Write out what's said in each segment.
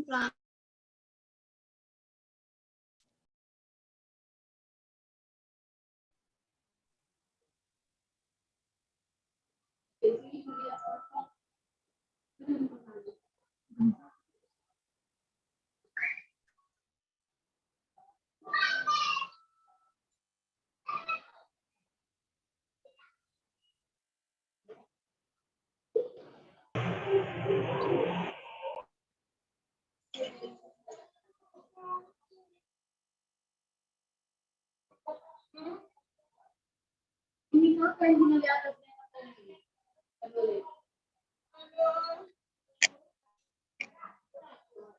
Pak. Ini apa yang tinggal di atas?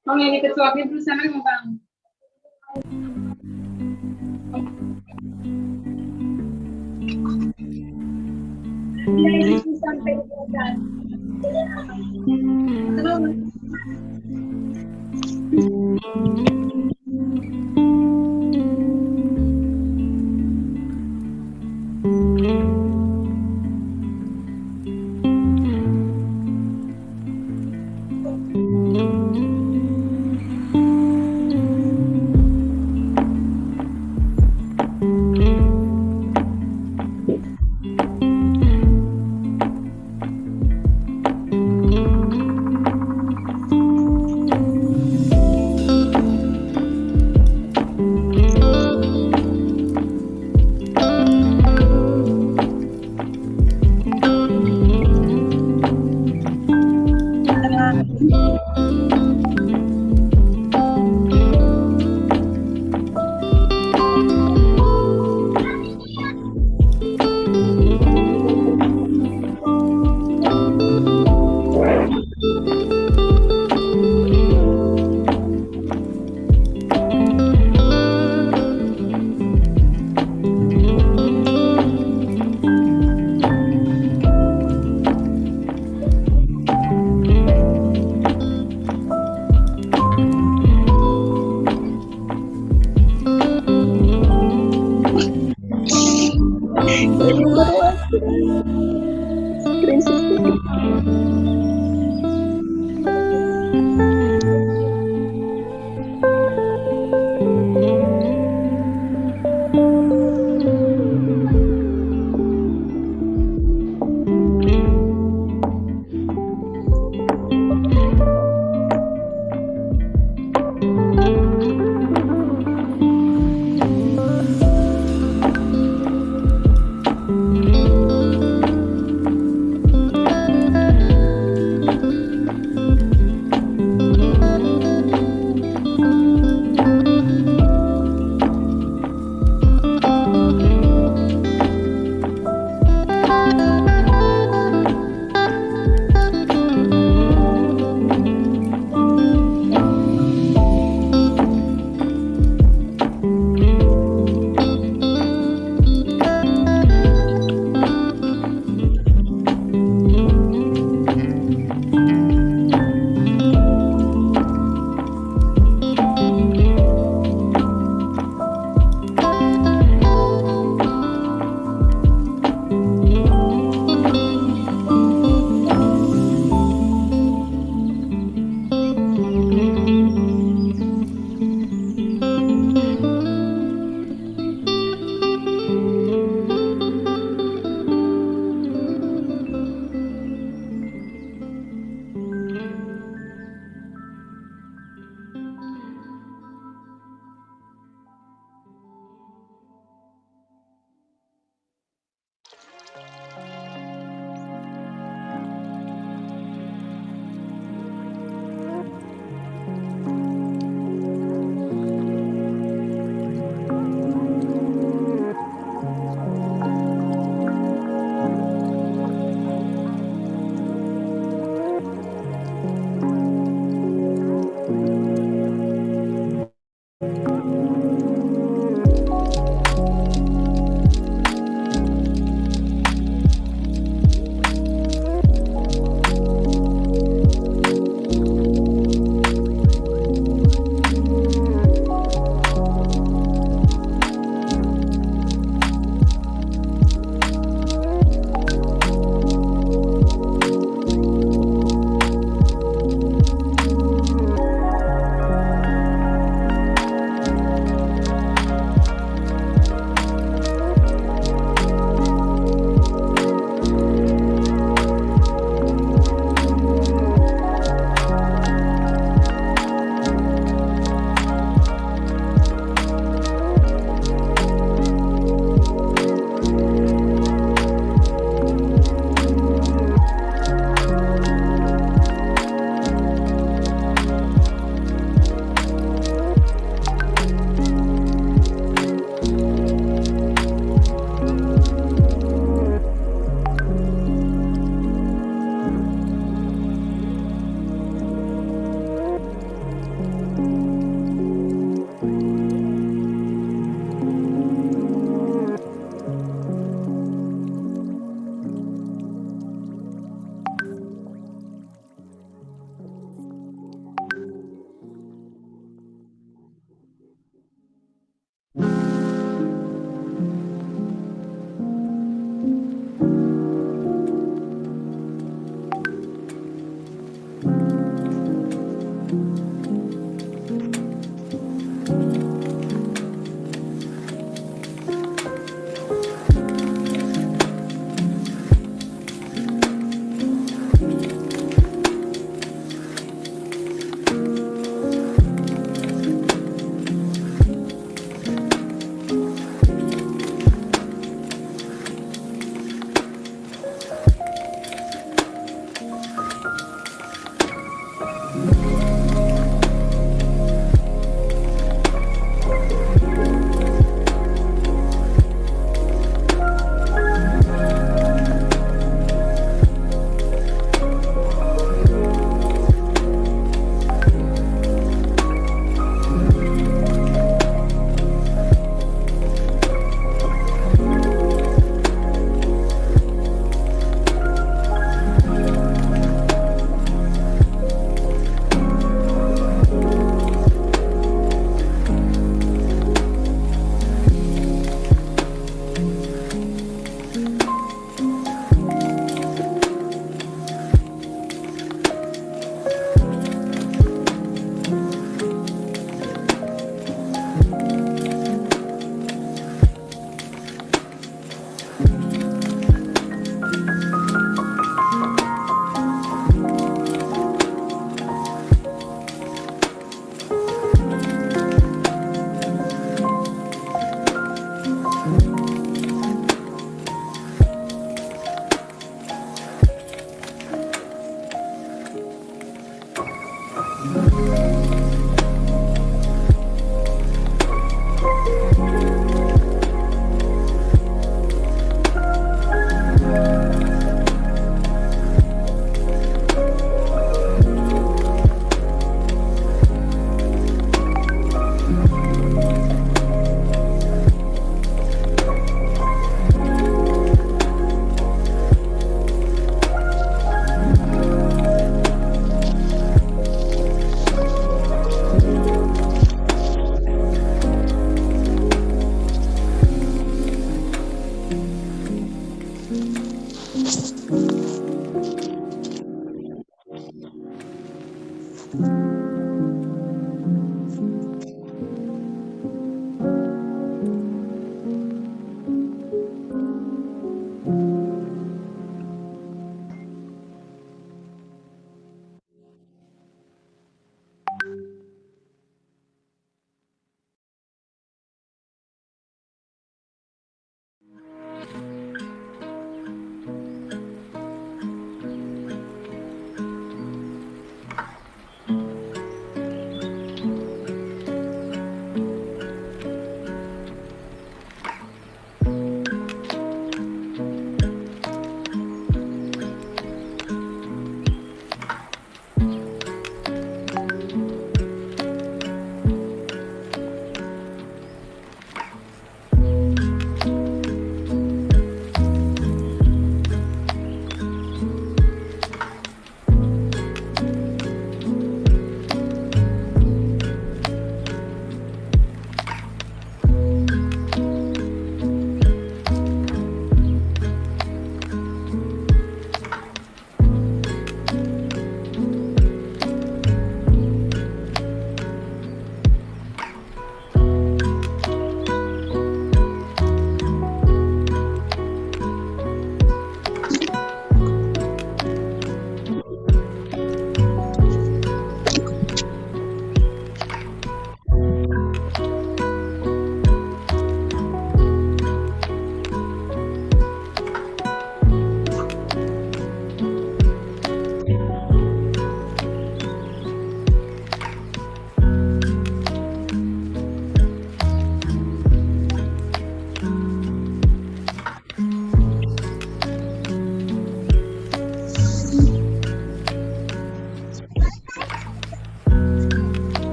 Bang, yang ikut suapnya dulu sana nggak, Bang? Dia itu sampai bulan. Halo.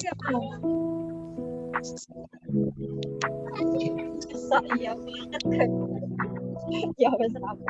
Iya banget kan. Ya bahasa apa?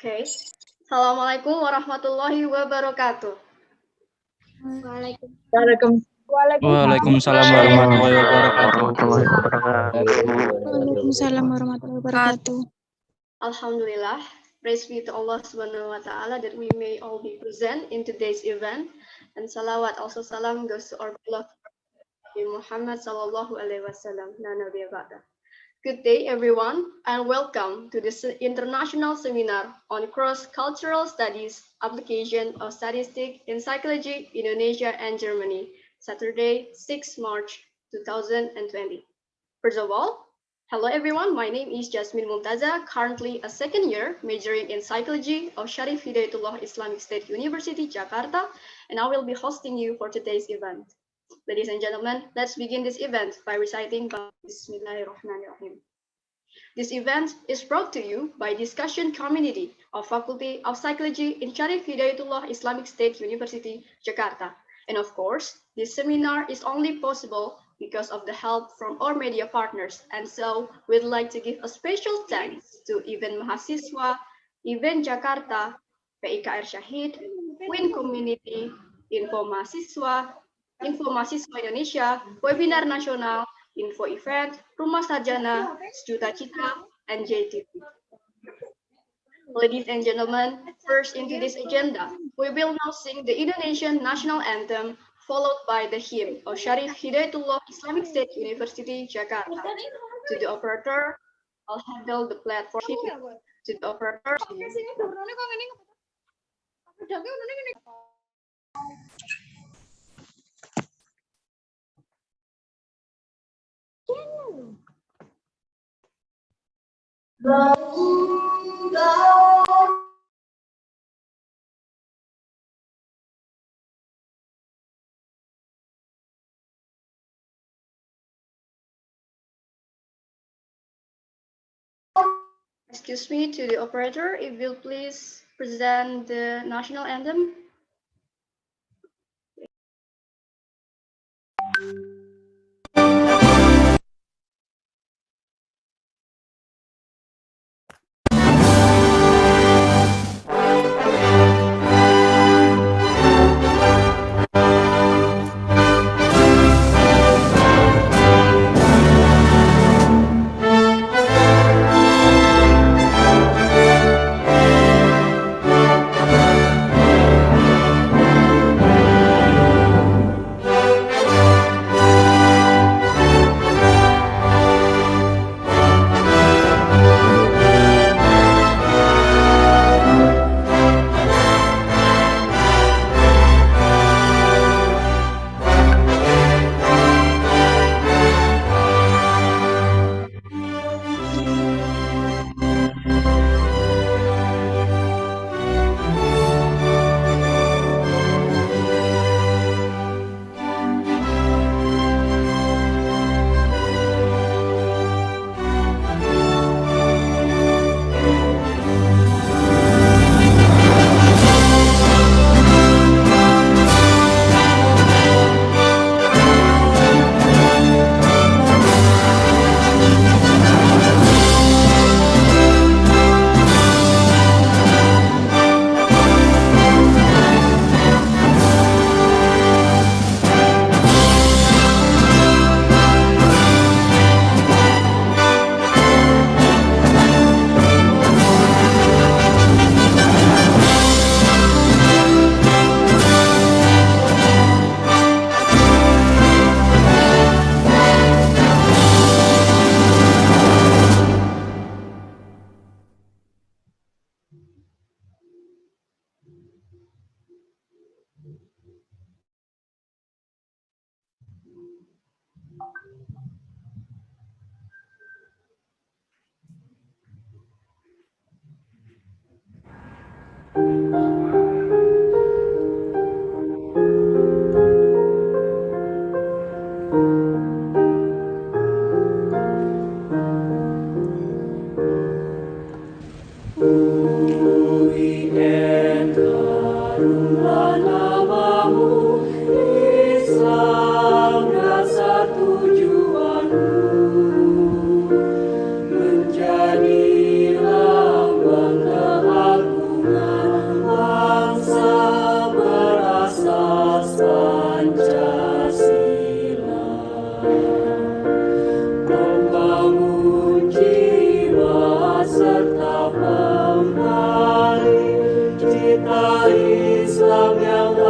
Oke. Assalamualaikum warahmatullahi wabarakatuh. Waalaikumsalam warahmatullahi wabarakatuh. Waalaikumsalam warahmatullahi wabarakatuh. Alhamdulillah, praise be to Allah Subhanahu wa Ta'ala that we may all be present in today's event, and salawat also salam goes to our beloved Nabi Muhammad sallallahu alaihi wasallam. Good day, everyone, and welcome to this international seminar on cross-cultural studies, application of statistics in psychology, Indonesia and Germany, Saturday, 6 March 2020. First of all, hello everyone, my name is Jasmine Mumtaza, currently a second year majoring in psychology of Syarif Hidayatullah Islamic State University, Jakarta, and I will be hosting you for today's event. Ladies and gentlemen, let's begin this event by reciting Bismillahirrahmanirrahim. This event is brought to you by discussion community of Faculty of Psychology in Syarif Hidayatullah Islamic State University, Jakarta. And of course, this seminar is only possible because of the help from our media partners. And so we'd like to give a special thanks to Event Mahasiswa, Event Jakarta, PIKR Syahid, Win Community, Info Mahasiswa Indonesia, Webinar Nasional, Info Event, Rumah Sarjana, Sejuta Cita, and JTV. Ladies and gentlemen, first into this agenda, we will now sing the Indonesian national anthem, followed by the hymn of Syarif Hidayatullah Islamic State University, Jakarta. To the operator, I'll handle the platform. To the operator. Excuse me, to the operator, if you'll please present the national anthem. Islam yang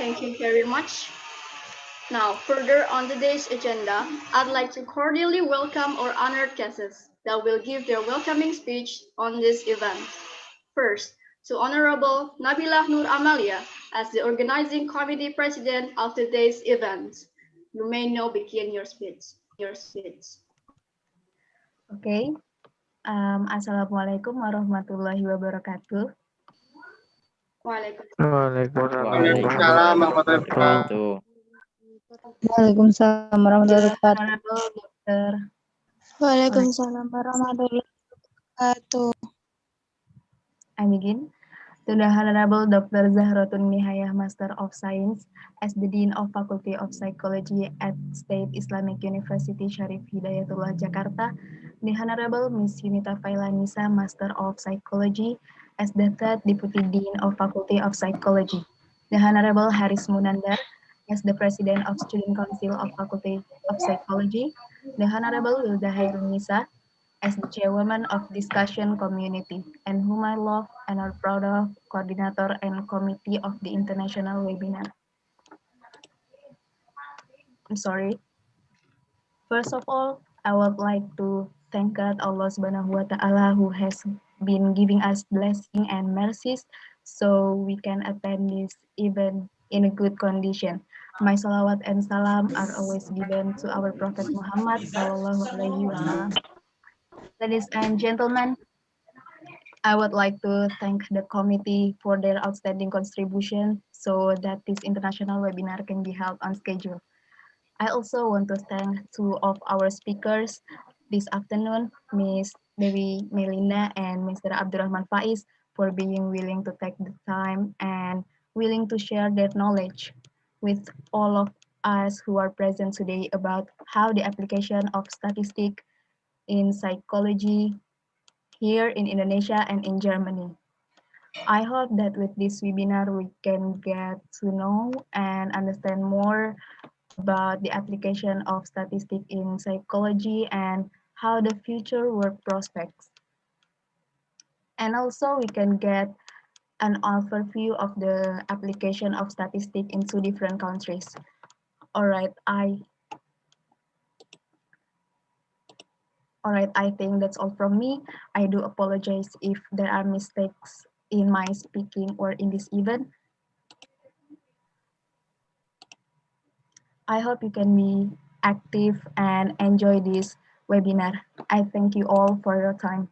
Thank you very much. Now, further on today's agenda, I'd like to cordially welcome our honored guests that will give their welcoming speech on this event. First, to Honorable Nabila Nur Amalia as the organizing committee president of today's event. You may now begin your speech. Oke. Assalamualaikum warahmatullahi wabarakatuh. Waalaikumsalam warahmatullahi wabarakatuh. Waalaikumsalam warahmatullahi wabarakatuh. Honorable Dr. Waalaikumsalam warahmatullahi wabarakatuh. I begin. To the Honorable Dr. Zahratun Nihayah, Master of Science, as the Dean of Faculty of Psychology at State Islamic University Syarif Hidayatullah Jakarta, the Honorable Miss Yunita Failanisa, Master of Psychology, as the Third Deputy Dean of Faculty of Psychology, the Honorable Haris Munandar, as the President of Student Council of Faculty of Psychology, the Honorable Wilda Hairunisa, as the chairwoman of discussion community, and whom I love and are proud of, coordinator and committee of the international webinar. I'm sorry. First of all, I would like to thank God Allah Subhanahu wa Ta'ala who has been giving us blessing and mercies so we can attend this event in a good condition. My salawat and salam are always given to our Prophet Muhammad Sallallahu Alaihi Wasallam. Ladies and gentlemen, I would like to thank the committee for their outstanding contribution so that this international webinar can be held on schedule. I also want to thank two of our speakers this afternoon, Ms. Dewi Melinda and Mr. Abdurrahman Faiz, for being willing to take the time and willing to share their knowledge with all of us who are present today about how the application of statistics in psychology here in Indonesia and in Germany. I hope that with this webinar, we can get to know and understand more about the application of statistics in psychology and how the future work prospects. And also we can get an overview of the application of statistics in two different countries. All right, I think that's all from me. I do apologize if there are mistakes in my speaking or in this event. I hope you can be active and enjoy this webinar. I thank you all for your time.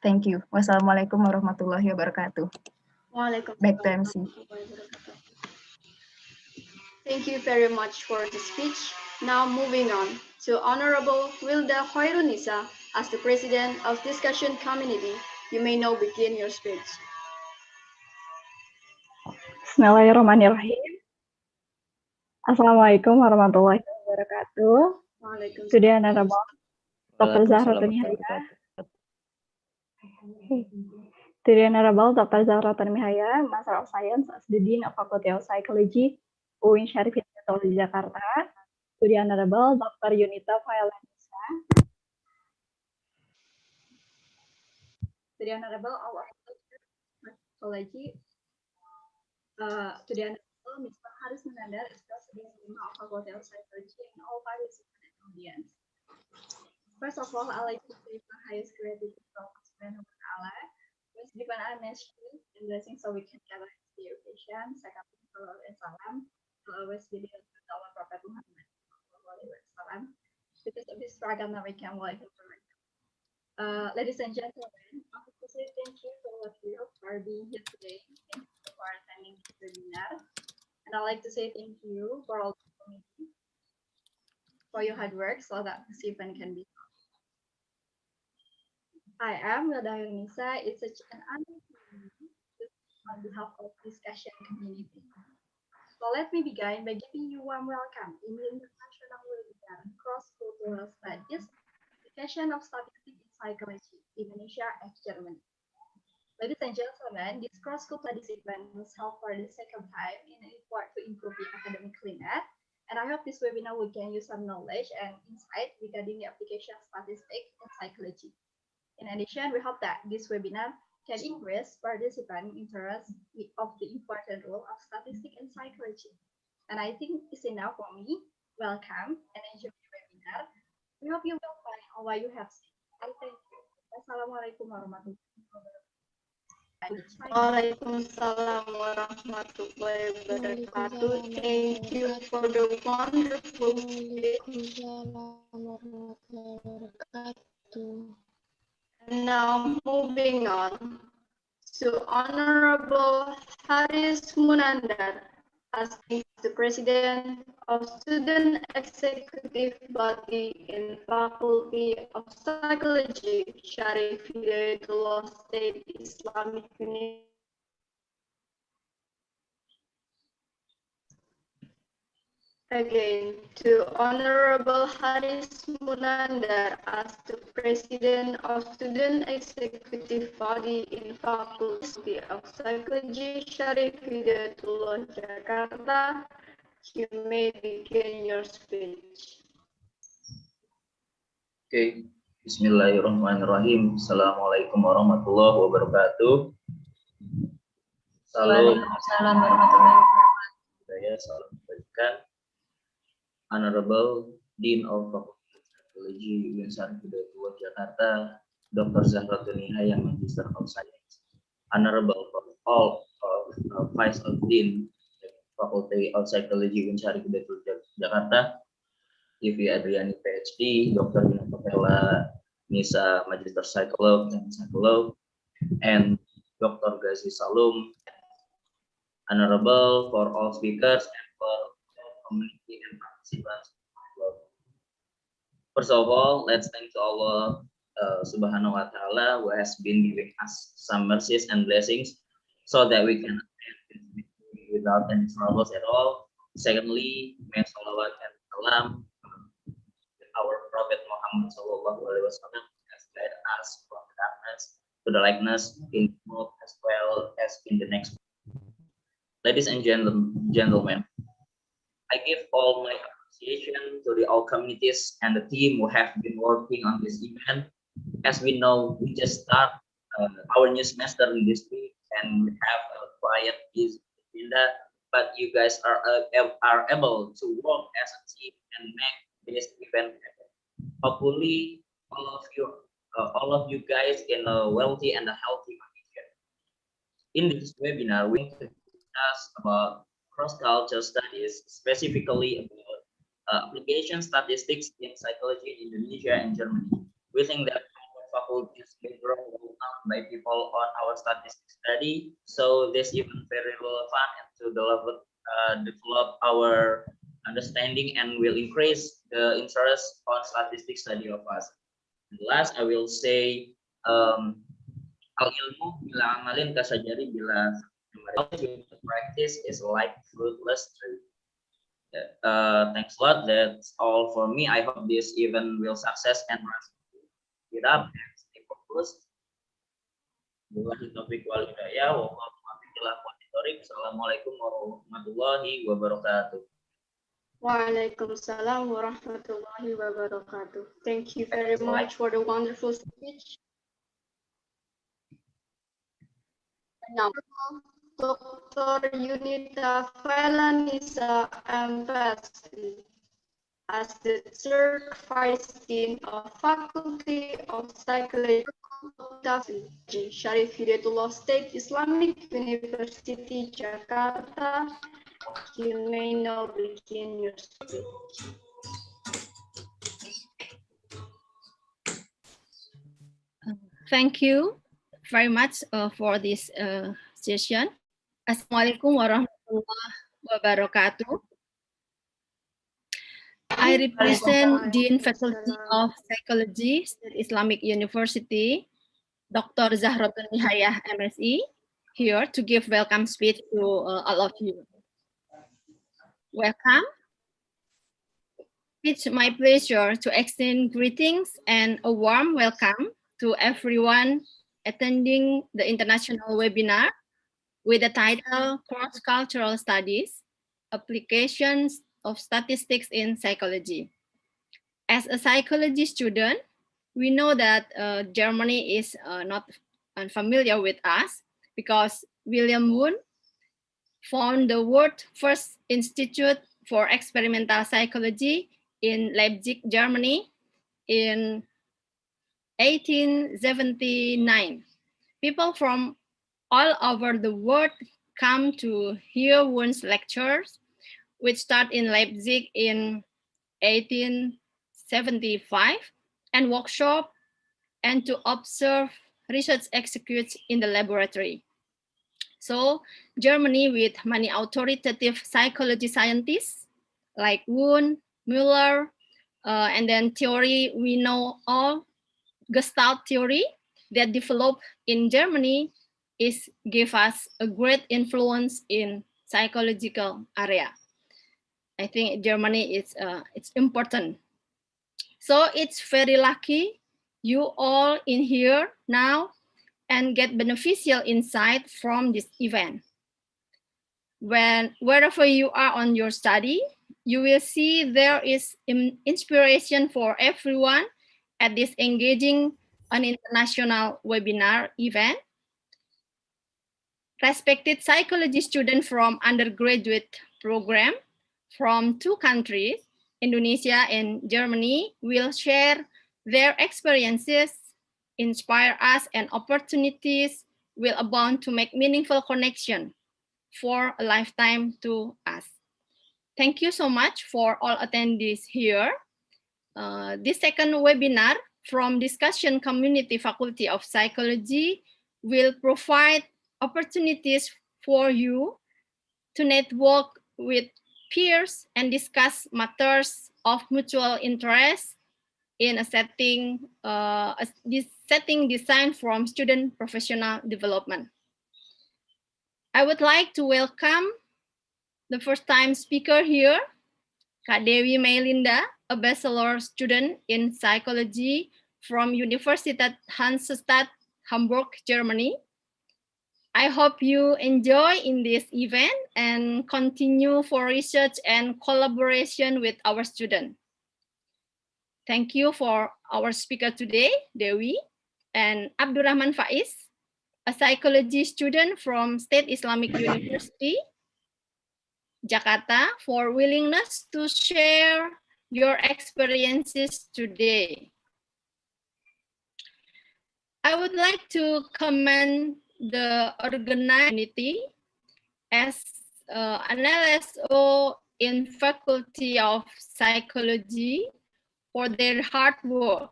Thank you. Wassalamualaikum warahmatullahi wabarakatuh. Back to MC. Thank you very much for the speech. Now moving on to Honorable Wilda Hoirunisa as the President of Discussion Community. You may now begin your speech. Bismillahirrahmanirrahim. Assalamualaikum warahmatullahi wabarakatuh. To the Honorable Dr. Zahratun Nihayah. To the Honorable Dr. Zahratun Nihayah, Master of Science as the Dean of Faculty of Psychology, UIN Syarif Hidayatullah Jakarta. To the Honorable Dr. Yunita Failanisa. To the Honorable Allah Psychology. To the Honorable Mr. Haris Munandar, is President of Faculty of Psychology, and all participants and audience. First of all, I'd like to say my highest gratitude to Allah Subhanahu wa Ta'ala, who has given us mercy and blessing so we can gather in the occasion. Secondly, salam and salam will always be due to our Prophet Muhammad Sallallahu Alaihi Wasallam. Because of this program, now we can live in ladies and gentlemen, I want to say thank you to all of you for being here today. Thank you for attending this webinar. And I'd like to say thank you for all the committee for your hard work so that this event can be. I am Wilda Hairunisa. It's such an honor to be on behalf of discussion community. So let me begin by giving you a warm welcome in the international webinar cross-cultural studies, application of statistics in psychology, Indonesia and Germany. Ladies and gentlemen, this cross-cultural studies event was held for the second time in an effort to improve the academic climate. And I hope this webinar will gain you some knowledge and insight regarding the application of statistics in psychology. In addition, we hope that this webinar can increase participant interest of the important role of statistics and psychology. And I think it's enough for me. Welcome and enjoy the webinar. We hope you will find all what you have seen. I thank you. Wassalamualaikum warahmatullahi wabarakatuh. Waalaikumsalam warahmatullahi wabarakatuh. Thank you for the wonderful speech. And now moving on to Honorable Haris Munandar, as the President of Student Executive Body in Faculty of Psychology, Syarif Hidayatullah State Islamic University. Again, to Honorable Haris Munandar as the President of Student Executive Body in Faculty of Psychology, Syarif Hidayatullah, Jakarta, you may begin your speech. Oke, Bismillahirrahmanirrahim. Assalamualaikum warahmatullahi wabarakatuh. Salam warahmatullahi wabarakatuh. Saya salam kebajikan. Honorable Dean of Faculty of Psychology, Universitas Hidayatullah Jakarta, Dr. Zahratun Nihaya, Magister of Science. Honorable all of Vice of Dean, Faculty of Psychology, Universitas Hidayatullah Jakarta, Ivi Adriani PhD, Dr. Dina Papela Nisa, Magister Psycholog and Psycholog, and Dr. Gazi Salum. Honorable for all speakers and for community and participants. First of all, let's thank to Allah Subhanahu wa Ta'ala who has been giving us some mercies and blessings so that we can attend without any troubles at all. Secondly, may salawat and salam our Prophet Muhammad Sallallahu Alaihi Wasallam has led us from the darkness to the likeness in the world as well as in the next. Ladies and gentlemen, I give all my appreciation to the all communities and the team who have been working on this event. As we know, we just start our new semester in this week and we have a quiet agenda, but you guys are able to work as a team and make this event happen. Hopefully, all of you guys in a wealthy and a healthy condition. In this webinar, we will discuss about cross-cultural studies, specifically about application statistics in psychology in Indonesia and Germany. We think that our faculty is background well known by people on our statistics study, so this event very relevant and to develop our understanding and will increase the interest on statistics study of us. And last, I will say, al ilmu bila amalin kasajari bila practice is like fruitless tree. Thanks a lot. That's all for me. I hope this event will success and keep it up and stay focused. Assalamualaikum warahmatullahi wabarakatuh. Waalaikumsalam warahmatullahi wabarakatuh. Thank you very much for the wonderful speech. Now, Dr. Yunita Failanisa MPhil, as the third Vice Dean of Faculty of Psychology, Syarif Hidayatullah State Islamic University, Jakarta, you may now begin your speech. Thank you very much for this session. Assalamualaikum warahmatullahi wabarakatuh. I represent Dean Faculty of Psychology at Islamic University, Dr. Zahratun Nihaya, MSc, here to give welcome speech to all of you. Welcome. It's my pleasure to extend greetings and a warm welcome to everyone attending the international webinar with the title Cross-Cultural Studies, Applications of Statistics in Psychology. As a psychology student, we know that Germany is not unfamiliar with us because William Wundt founded the world's first institute for experimental psychology in Leipzig, Germany in 1879. People from all over the world come to hear Wundt's lectures, which start in Leipzig in 1875, and workshop and to observe research executed in the laboratory. So Germany, with many authoritative psychology scientists like Wundt, Müller, and then theory we know all, Gestalt theory that developed in Germany is give us a great influence in psychological area. I think Germany is it's important. So it's very lucky you all in here now and get beneficial insight from this event. Wherever you are on your study, you will see there is inspiration for everyone at this engaging an international webinar event. Respected psychology students from undergraduate program from 2 countries, Indonesia and Germany, will share their experiences, inspire us, and opportunities will abound to make meaningful connection for a lifetime to us. Thank you so much for all attendees here. This second webinar from Discussion Community Faculty of Psychology will provide opportunities for you to network with peers and discuss matters of mutual interest in a setting, this setting designed from student professional development. I would like to welcome the first time speaker here, Kak Dewi Meilinda, a bachelor student in psychology from Universität Hansestadt, Hamburg, Germany. I hope you enjoy in this event and continue for research and collaboration with our students. Thank you for our speaker today, Dewi, and Abdurrahman Faiz, a psychology student from State Islamic University, Jakarta, for willingness to share your experiences today. I would like to commend the organizing as an LSO in Faculty of Psychology for their hard work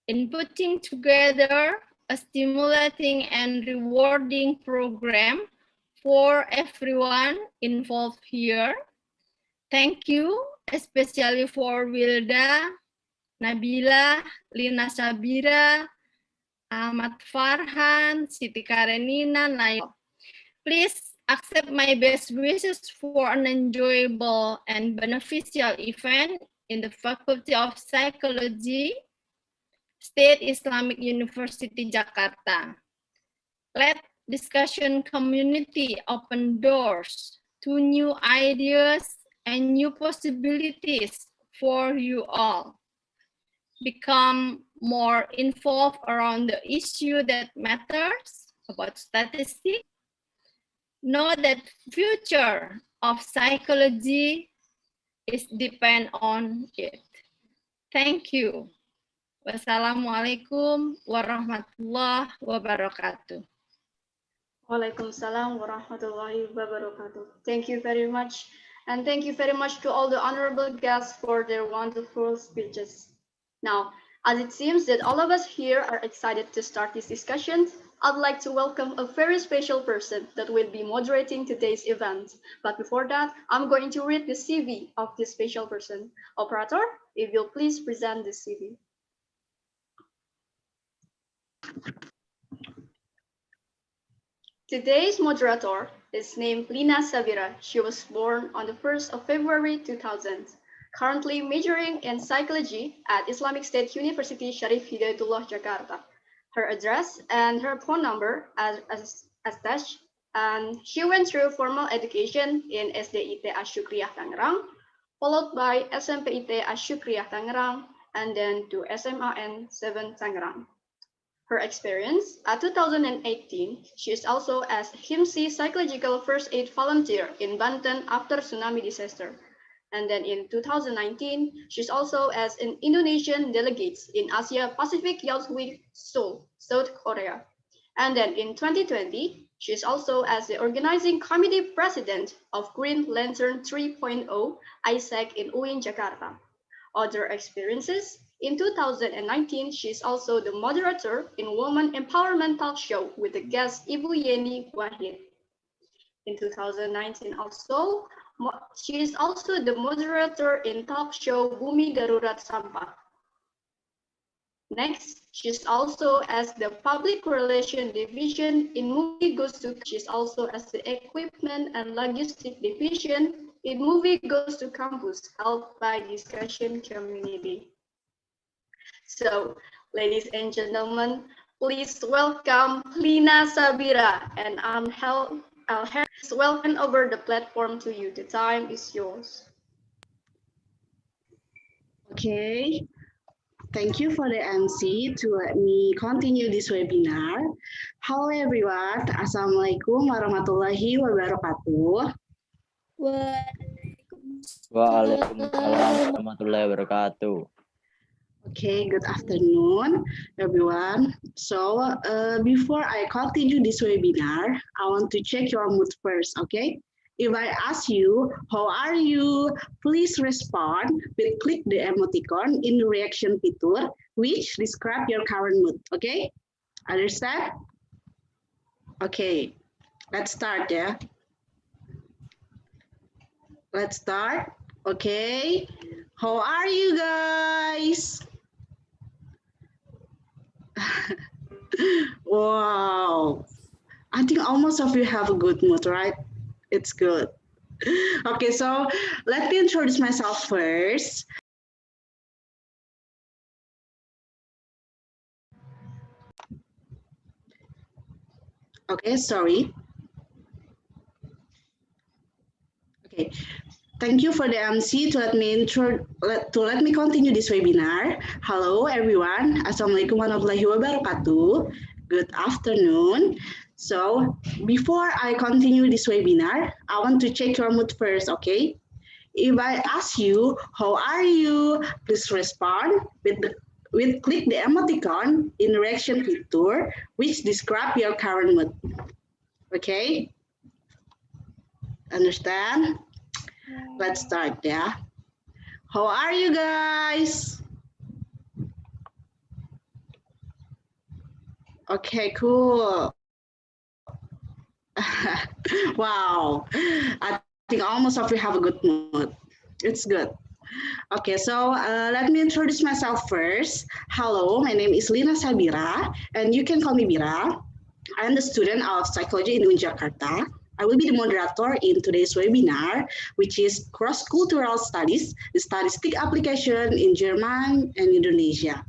in putting together a stimulating and rewarding program for everyone involved here. Thank you, especially for Wilda, Nabila, Lina Sabira, Ahmad Farhan, Siti Karenina, Nayo. Please accept my best wishes for an enjoyable and beneficial event in the Faculty of Psychology, State Islamic University, Jakarta. Let discussion community open doors to new ideas and new possibilities for you all. Become more involved around the issue that matters about statistics. Know that future of psychology is depend on it. Thank you. Wassalamualaikum warahmatullahi wabarakatuh. Waalaikumsalam warahmatullahi wabarakatuh. Thank you very much. And thank you very much to all the honorable guests for their wonderful speeches. Now, as it seems that all of us here are excited to start this discussion, I'd like to welcome a very special person that will be moderating today's event. But before that, I'm going to read the CV of this special person. Operator, if you'll please present the CV. Today's moderator is named Lina Sabira. She was born on the 1st of February 2000. Currently majoring in psychology at Islamic State University Syarif Hidayatullah, Jakarta. Her address and her phone number as attached. And she went through formal education in SDIT Asy-Syukriyah Tangerang, followed by SMPIT Asy-Syukriyah Tangerang, and then to SMAN 7 Tangerang. Her experience at 2018, she is also as HIMSI psychological first aid volunteer in Banten after tsunami disaster. And then in 2019, she's also as an Indonesian delegate in Asia Pacific Youth Week Seoul, South Korea. And then in 2020, she is also as the organizing committee president of Green Lantern 3.0 ISEC in UIN Jakarta. Other experiences, in 2019, she is also the moderator in Women Empowerment Talk Show with the guest Ibu Yeni Wahid. In 2019 also, she is also the moderator in talk show Bumi Darurat Sampah. Next, she's also as the public relation division in Movie Goes to. She's also as the equipment and logistic division in Movie Goes to Campus, helped by discussion community. So, ladies and gentlemen, please welcome Lina Sabira, and I'll welcome over the platform to you. The time is yours. Okay, thank you for the MC to let me continue this webinar. Hello everyone, Assalamualaikum warahmatullahi wabarakatuh. Waalaikumsalam warahmatullahi wabarakatuh. Okay, good afternoon, everyone. So, before I continue this webinar, I want to check your mood first, okay? If I ask you, how are you? Please respond with click the emoticon in the reaction feature, which describe your current mood, okay? Understand? Okay, let's start, yeah? Let's start, okay? How are you guys? Wow, I think almost of you have a good mood, right? It's good. Okay, so let me introduce myself first. Okay, sorry. Okay, thank you for the MC to let me continue this webinar. Hello everyone, Assalamualaikum warahmatullahi wabarakatuh. Good afternoon. So before I continue this webinar, I want to check your mood first, okay? If I ask you, how are you? Please respond with click the emoticon in the reaction feature, which describe your current mood. Okay? Understand? Let's start, yeah. How are you guys? Okay, cool. Wow, I think almost of you have a good mood. It's good. Okay, so let me introduce myself first. Hello, my name is Lina Sabira, and you can call me Bira. I'm the student of psychology in UIN Jakarta. I will be the moderator in today's webinar, which is cross-cultural studies, the statistic application in German and Indonesia.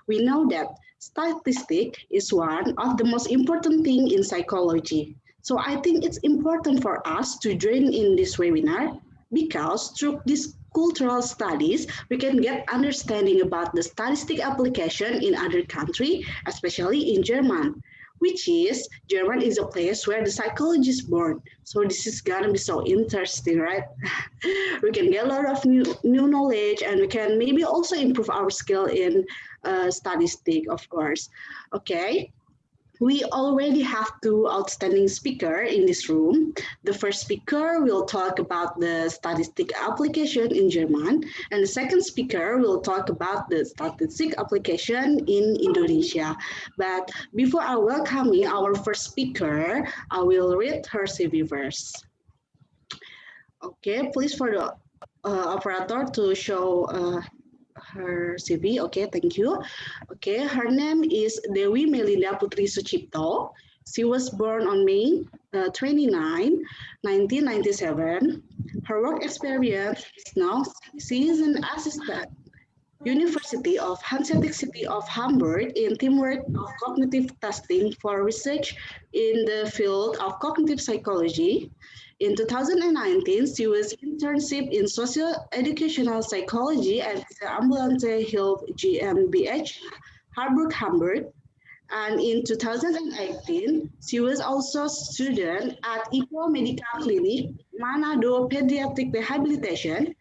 We know that statistics is one of the most important thing in psychology. So I think it's important for us to join in this webinar because through these cultural studies, we can get understanding about the statistic application in other countries, especially in German, which is German is a place where the psychology is born. So this is gonna be so interesting, right? We can get a lot of new knowledge, and we can maybe also improve our skill in statistics, of course. Okay. We already have two outstanding speakers in this room. The first speaker will talk about the statistic application in German, and the second speaker will talk about the statistic application in Indonesia. But before I welcome our first speaker, I will read her CV first. Okay, please for the operator to show her CV. Okay, thank you. Okay, her name is Dewi Melinda Putri Sucipto. She was born on May 29, 1997. Her work experience is now she is an assistant University of Hanseatic City of Hamburg in teamwork of cognitive testing for research in the field of cognitive psychology. In 2019, she was internship in socio-educational psychology at the Ambulante Hilfe GmbH, Harburg, Hamburg. And in 2018, she was also a student at Eco Medical Clinic, Manado Pediatric Rehabilitation.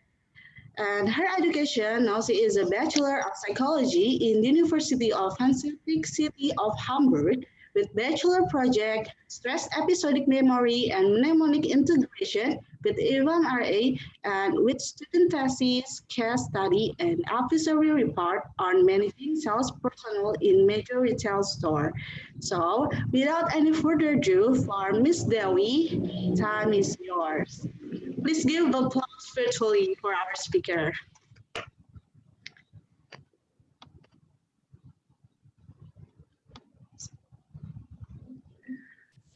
And her education, now she is a Bachelor of Psychology in the University of Hanseatic City of Hamburg with bachelor project, stress episodic memory, and mnemonic integration with A1RA and with student thesis, case study, and advisory report on managing sales personnel in major retail store. So without any further ado, for Miss Dewi, time is yours. Please give applause virtually for our speaker.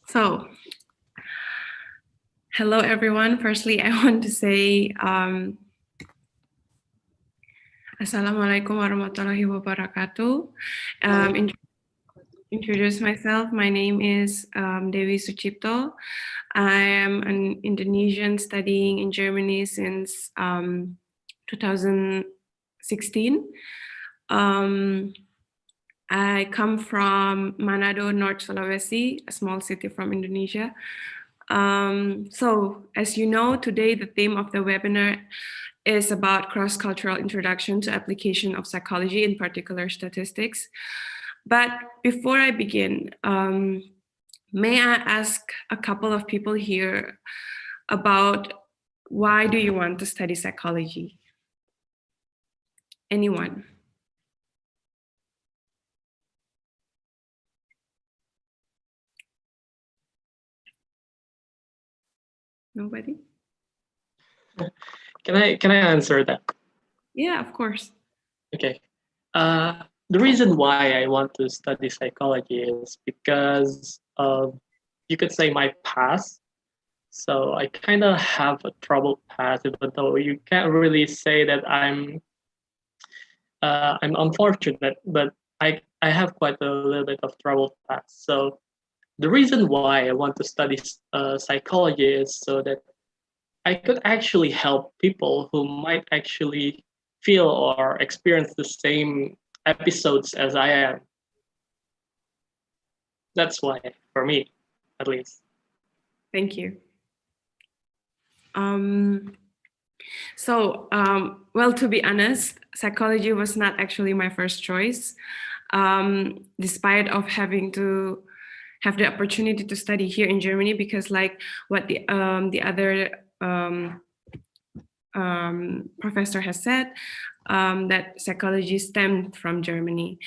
So, hello everyone. Firstly, I want to say Assalamualaikum warahmatullahi wabarakatuh. Introduce myself. My name is Dewi Sucipto. I am an Indonesian studying in Germany since 2016. I come from Manado, North Sulawesi, a small city from Indonesia. So, as you know, today the theme of the webinar is about cross-cultural introduction to application of psychology, in particular statistics. But before I begin, may I ask a couple of people here about why do you want to study psychology? Anyone? Nobody? Can I answer that? Yeah, of course. Okay. The reason why I want to study psychology is because of, you could say, my past. So I kind of have a troubled past, even though you can't really say that I'm unfortunate, but I have quite a little bit of troubled past. So the reason why I want to study psychology is so that I could actually help people who might actually feel or experience the same episodes as I am. That's why, for me, at least. Thank you. Well, to be honest, psychology was not actually my first choice, despite of having to have the opportunity to study here in Germany, because like what the other professor has said, that psychology stemmed from Germany.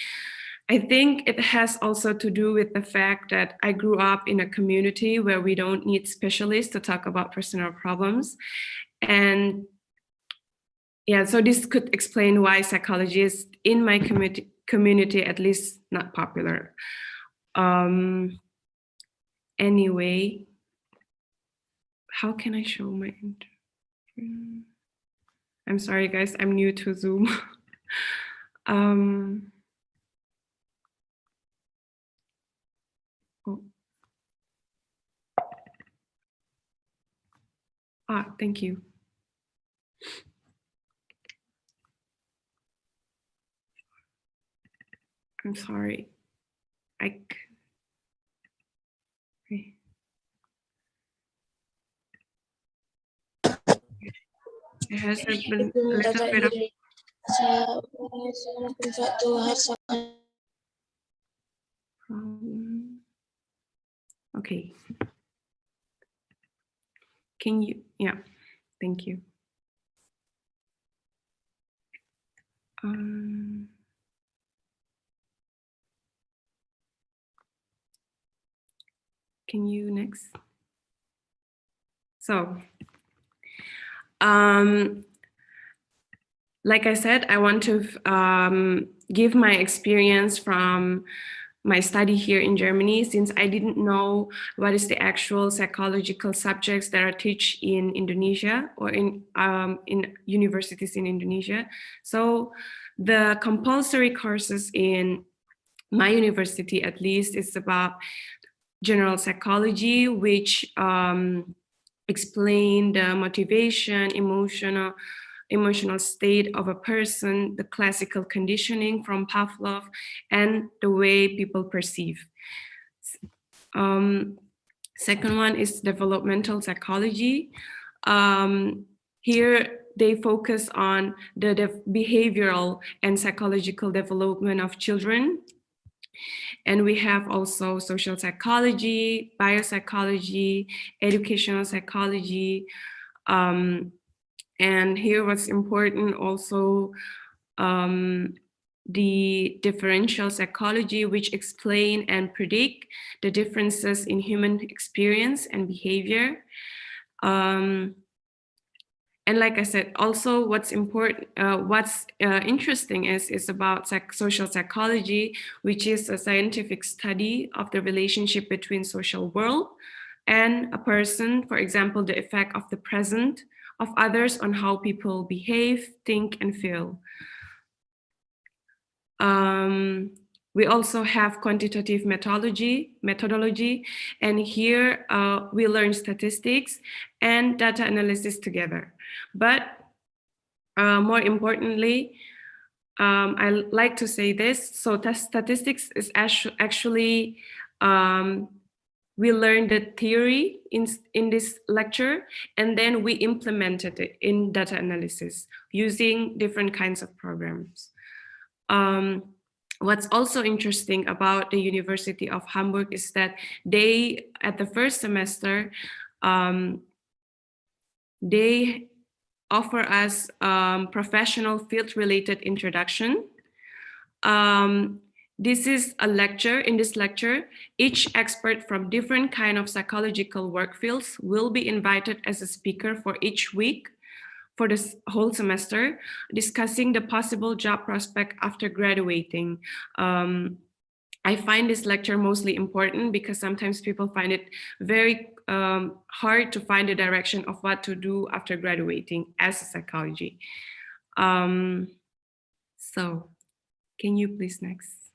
I think it has also to do with the fact that I grew up in a community where we don't need specialists to talk about personal problems. And yeah, so this could explain why psychology is in my community at least not popular. Anyway, how can I show my intro? I'm sorry, guys, I'm new to Zoom. Thank you. I'm sorry. It has been a little bit of... Okay. Can you, yeah, thank you. Can you next? So, like I said, I want to give my experience from my study here in Germany, since I didn't know what is the actual psychological subjects that are taught in Indonesia or in universities in Indonesia. So the compulsory courses in my university, at least, is about general psychology, which explain the motivation, emotional emotional state of a person, the classical conditioning from Pavlov, and the way people perceive. Second one is developmental psychology. Here they focus on the behavioral and psychological development of children. And we have also social psychology, biopsychology, educational psychology. And here what's important also, the differential psychology, which explain and predict the differences in human experience and behavior. And like I said, also what's important, interesting is about social psychology, which is a scientific study of the relationship between social world and a person. For example, the effect of the present of others on how people behave, think, and feel. We also have quantitative methodology, and here we learn statistics and data analysis together. But more importantly, I like to say this, so statistics is actually, we learned the theory in this lecture, and then we implemented it in data analysis using different kinds of programs. What's also interesting about the University of Hamburg is that they, at the first semester, they offer us professional field-related introduction. This is a lecture. In this lecture, each expert from different kind of psychological work fields will be invited as a speaker for each week for this whole semester, discussing the possible job prospect after graduating. I find this lecture mostly important because sometimes people find it very hard to find the direction of what to do after graduating as a psychology. So can you please next?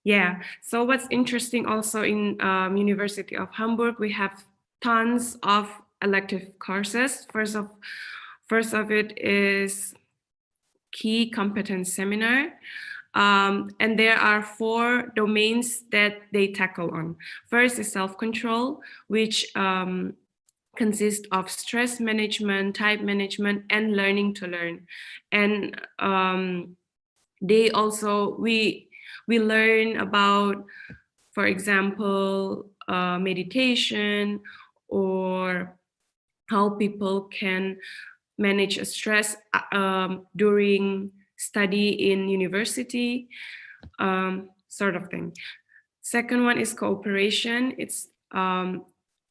Yeah, so what's interesting also in University of Hamburg, we have tons of elective courses. First of it is key competence seminar. And there are 4 domains that they tackle on. First is self-control, which consists of stress management, type management, and learning to learn. And they also, we learn about, for example, meditation, or how people can manage stress during study in university, sort of thing. Second one is cooperation. It's a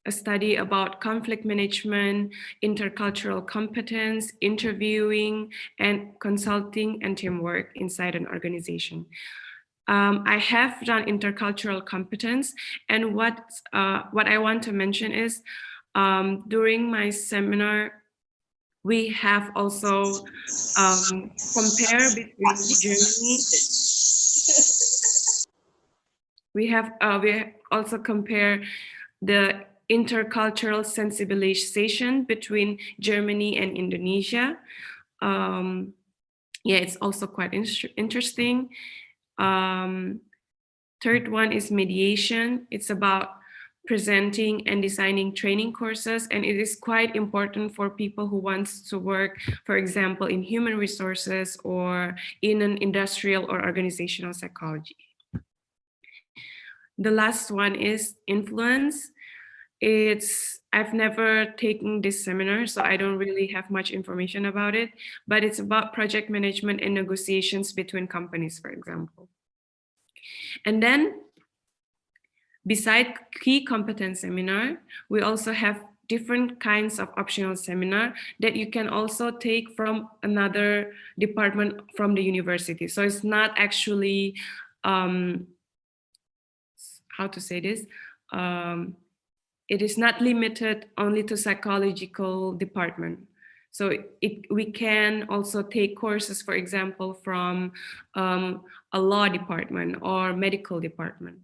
study about conflict management, intercultural competence, interviewing, and consulting and teamwork inside an organization. I have done intercultural competence, and what I want to mention is during my seminar, we have also compare between Germany. We also compare the intercultural sensibilization between Germany and Indonesia. Yeah, it's also quite interesting. Third one is mediation. It's about presenting and designing training courses, and it is quite important for people who want to work, for example, in human resources or in an industrial or organizational psychology. The last one is influence. I've never taken this seminar, so I don't really have much information about it, but it's about project management and negotiations between companies, for example. And then beside key competence seminar, we also have different kinds of optional seminar that you can also take from another department from the university. So it's not actually, how to say this? It is not limited only to psychological department. So we can also take courses, for example, from a law department or medical department.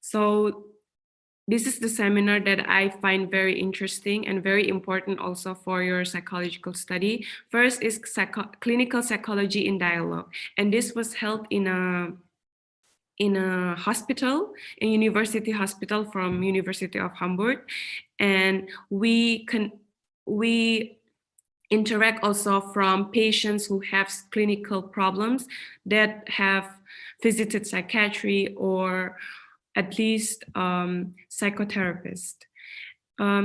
So this is the seminar that I find very interesting and very important also for your psychological study. First is clinical psychology in dialogue, and this was held in a hospital, a university hospital from University of Hamburg, and we interact also from patients who have clinical problems that have visited psychiatry or at least psychotherapist.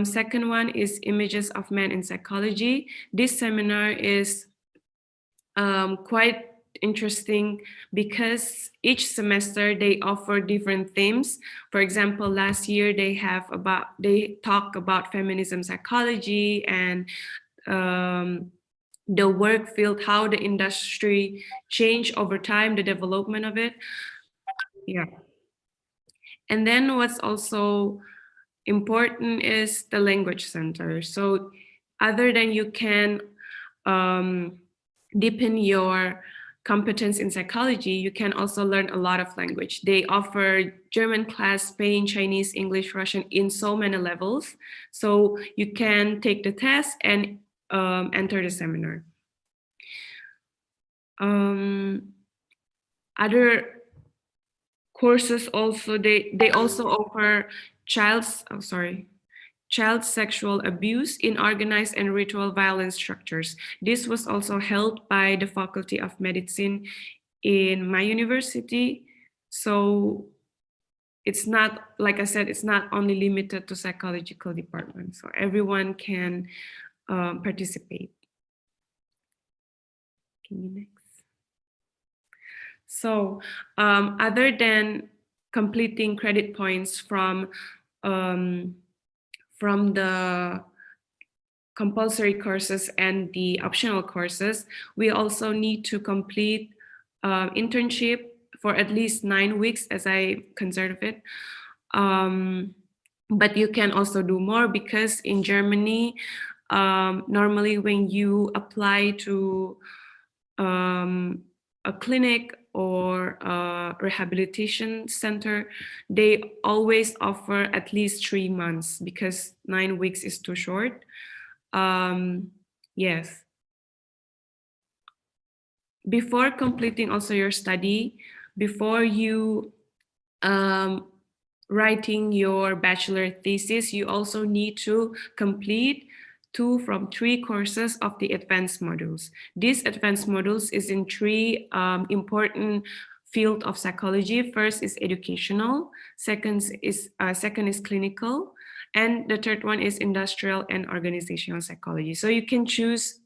Second one is images of men in psychology. This seminar is quite interesting because each semester they offer different themes. For example, last year they talk about feminism psychology and the work field, how the industry changed over time, the development of it. Yeah. And then what's also important is the language center. So other than you can deepen your competence in psychology, you can also learn a lot of language. They offer German class, Spain, Chinese, English, Russian in so many levels. So you can take the test and enter the seminar. Other courses also, they also offer child sexual abuse in organized and ritual violence structures. This was also held by the Faculty of Medicine in my university. So it's not, like I said, it's not only limited to psychological departments. So everyone can participate. Can you next? So other than completing credit points from the compulsory courses and the optional courses, we also need to complete internship for at least 9 weeks, as I consider it. But you can also do more because in Germany, normally when you apply to a clinic or a rehabilitation center, they always offer at least 3 months because 9 weeks is too short. Yes. Before completing also your study, before you writing your bachelor thesis, you also need to complete 2 from 3 courses of the advanced modules. These advanced modules is in 3 important field of psychology. First is educational, second is clinical, and the third one is industrial and organizational psychology. So you can choose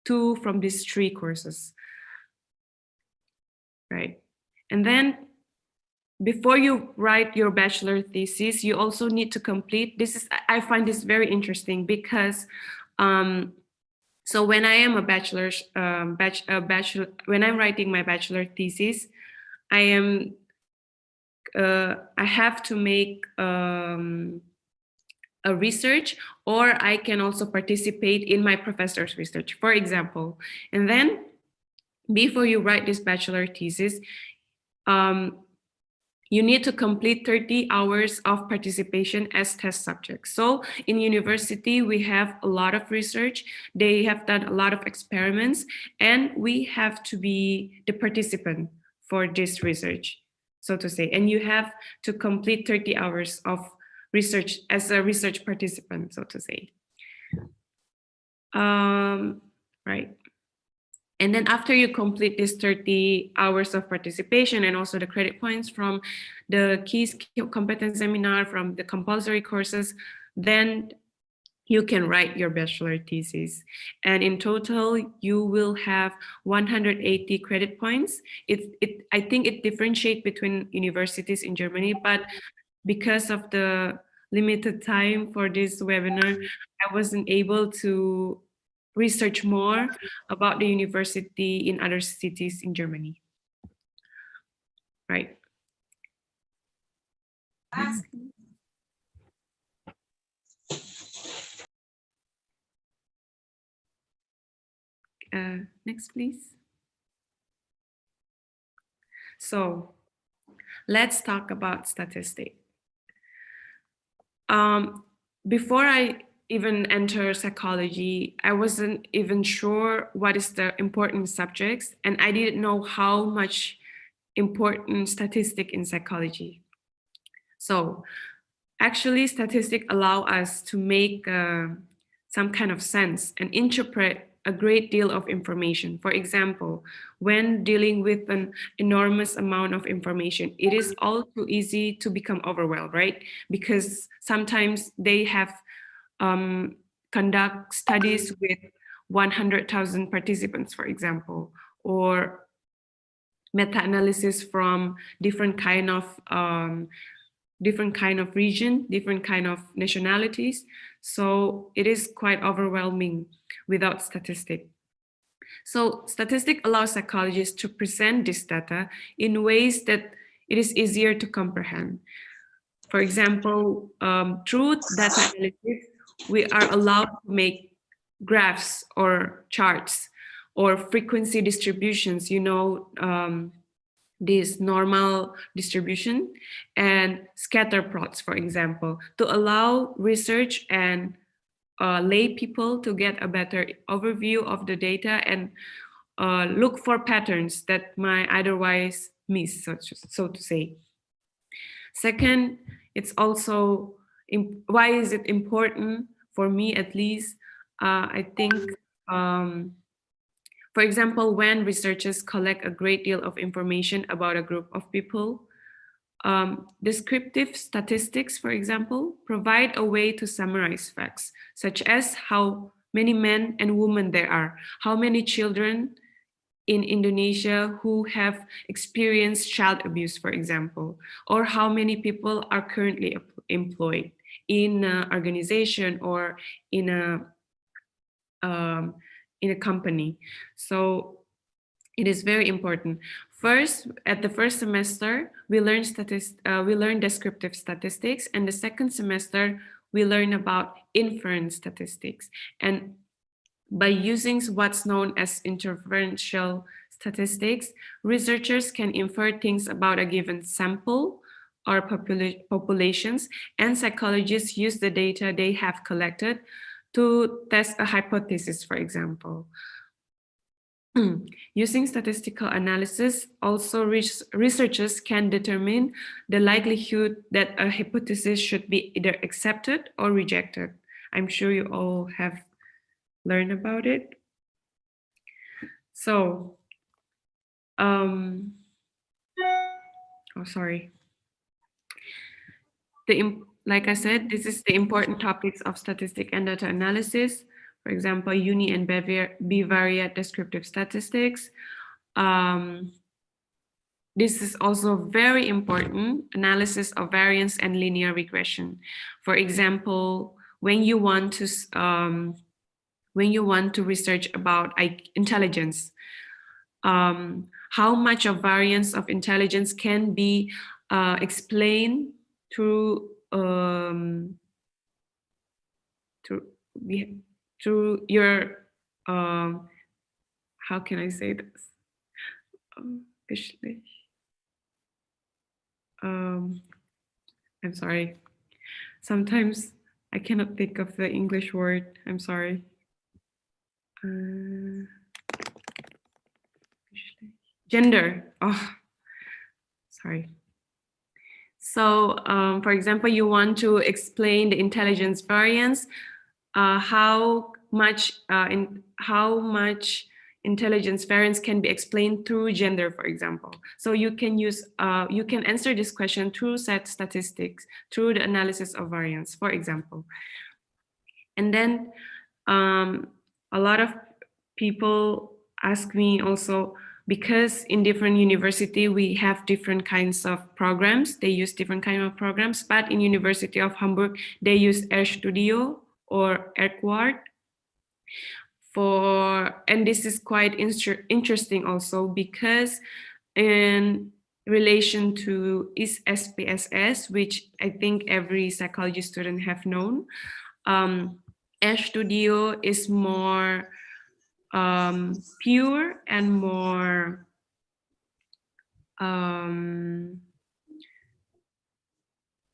2 from these 3 courses, right? And then before you write your bachelor thesis, you also need to complete, I find this very interesting because, so when I am when I'm writing my bachelor thesis, I have to make a research, or I can also participate in my professor's research, for example. And then before you write this bachelor thesis, you need to complete 30 hours of participation as test subjects. So in university, we have a lot of research. They have done a lot of experiments, and we have to be the participant for this research, so to say. And you have to complete 30 hours of research as a research participant, so to say. Right. And then after you complete this 30 hours of participation and also the credit points from the key skill competence seminar, from the compulsory courses, then you can write your bachelor thesis. And in total, you will have 180 credit points. I think it differentiates between universities in Germany, but because of the limited time for this webinar, I wasn't able to research more about the university in other cities in Germany. Right. Next, please. So let's talk about statistics. before I even enter psychology, I wasn't even sure what is the important subjects, and I didn't know how much important statistic in psychology. So actually, statistics allow us to make some kind of sense and interpret a great deal of information. For example, when dealing with an enormous amount of information, it is all too easy to become overwhelmed, right? Because sometimes they have conduct studies with 100,000 participants, for example, or meta-analysis from different kind of region, different kind of nationalities. So it is quite overwhelming without statistic. So statistic allows psychologists to present this data in ways that it is easier to comprehend. For example, through data analysis, we are allowed to make graphs or charts or frequency distributions, this normal distribution and scatter plots, for example, to allow research and lay people to get a better overview of the data and look for patterns that might otherwise miss, so to say. Second, it's also, why is it important for me at least? I think, for example, when researchers collect a great deal of information about a group of people, descriptive statistics, for example, provide a way to summarize facts, such as how many men and women there are, how many children in Indonesia who have experienced child abuse, for example, or how many people are currently employed in an organization or in a company. So it is very important. First, at the first semester, we learn descriptive statistics, and the second semester we learn about inference statistics. And by using what's known as inferential statistics, researchers can infer things about a given sample or populations, and psychologists use the data they have collected to test a hypothesis, for example. Using statistical analysis, also researchers can determine the likelihood that a hypothesis should be either accepted or rejected. I'm sure you all have learned about it. So, sorry. Like I said, this is the important topics of statistic and data analysis. For example, uni and bivariate descriptive statistics. This is also very important, analysis of variance and linear regression. For example, when you want to research about intelligence, how much of variance of intelligence can be explained through your how can I say this? I'm sorry. Sometimes I cannot think of the English word. I'm sorry. Gender. Oh, sorry. So, for example, you want to explain the intelligence variance, how much intelligence variance can be explained through gender, for example. So you can answer this question through set statistics, through the analysis of variance, for example. And then a lot of people ask me also, because in different university we have different kinds of programs, they use different kind of programs, but in University of Hamburg they use RStudio or ERQuart. And this is quite interesting also, because in relation to SPSS, which I think every psychology student have known, RStudio is more pure and more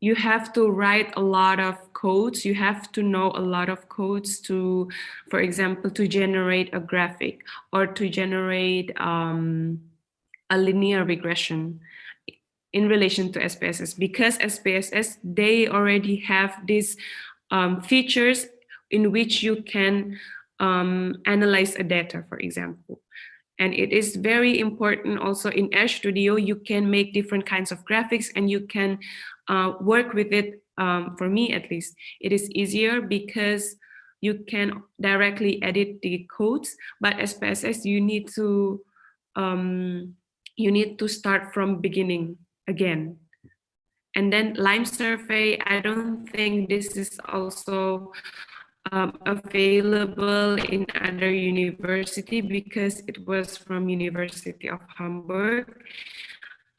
you have to write a lot of codes. You have to know a lot of codes to, for example, to generate a graphic or to generate a linear regression in relation to SPSS, because SPSS, they already have these features in which you can analyze a data, for example. And it is very important also in RStudio, you can make different kinds of graphics and you can work with it. For me, at least, it is easier because you can directly edit the codes, but SPSS, you need to start from beginning again. And then Lime Survey, I don't think this is also available in other university because it was from University of Hamburg.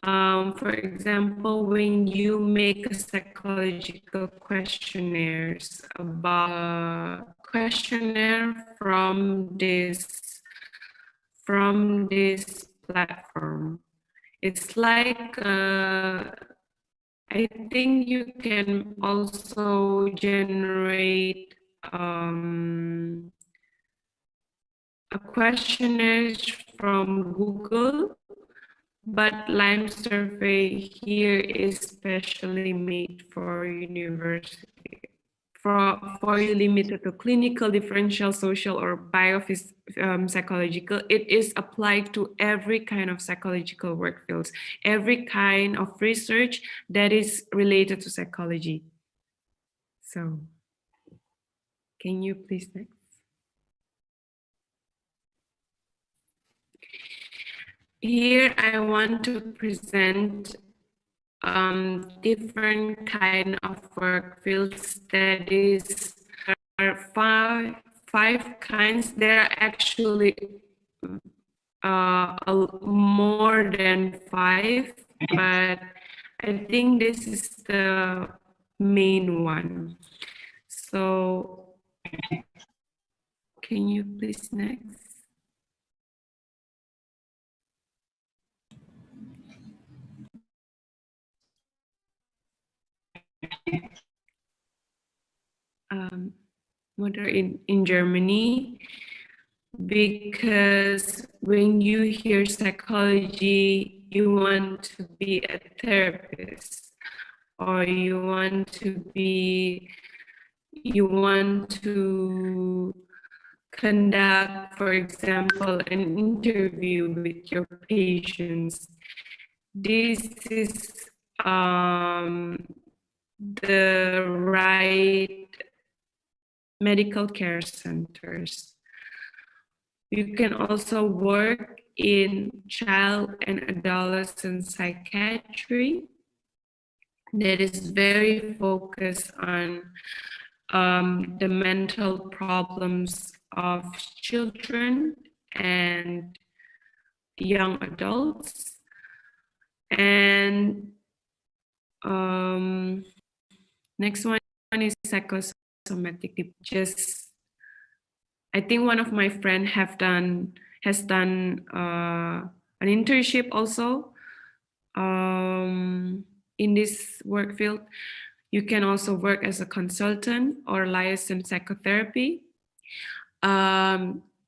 For example, when you make a psychological questionnaires about questionnaire from this platform, it's like I think you can also generate a questionnaire from Google, but Lime Survey here is specially made for university, for limited to clinical, differential, social, or psychological. It is applied to every kind of psychological work fields, every kind of research that is related to psychology. So, can you please next? Here I want to present different kind of work fields. That is, there are five kinds. There are actually more than 5, but I think this is the main one. So, can you please next? Moderator in Germany, because when you hear psychology, you want to be a therapist, or you want to conduct, for example, an interview with your patients. This is the right medical care centers. You can also work in child and adolescent psychiatry that is very focused on the mental problems of children and young adults. And next one is psychosomatic. Just, I think one of my friends has done an internship also in this work field. You can also work as a consultant or licensed psychotherapy,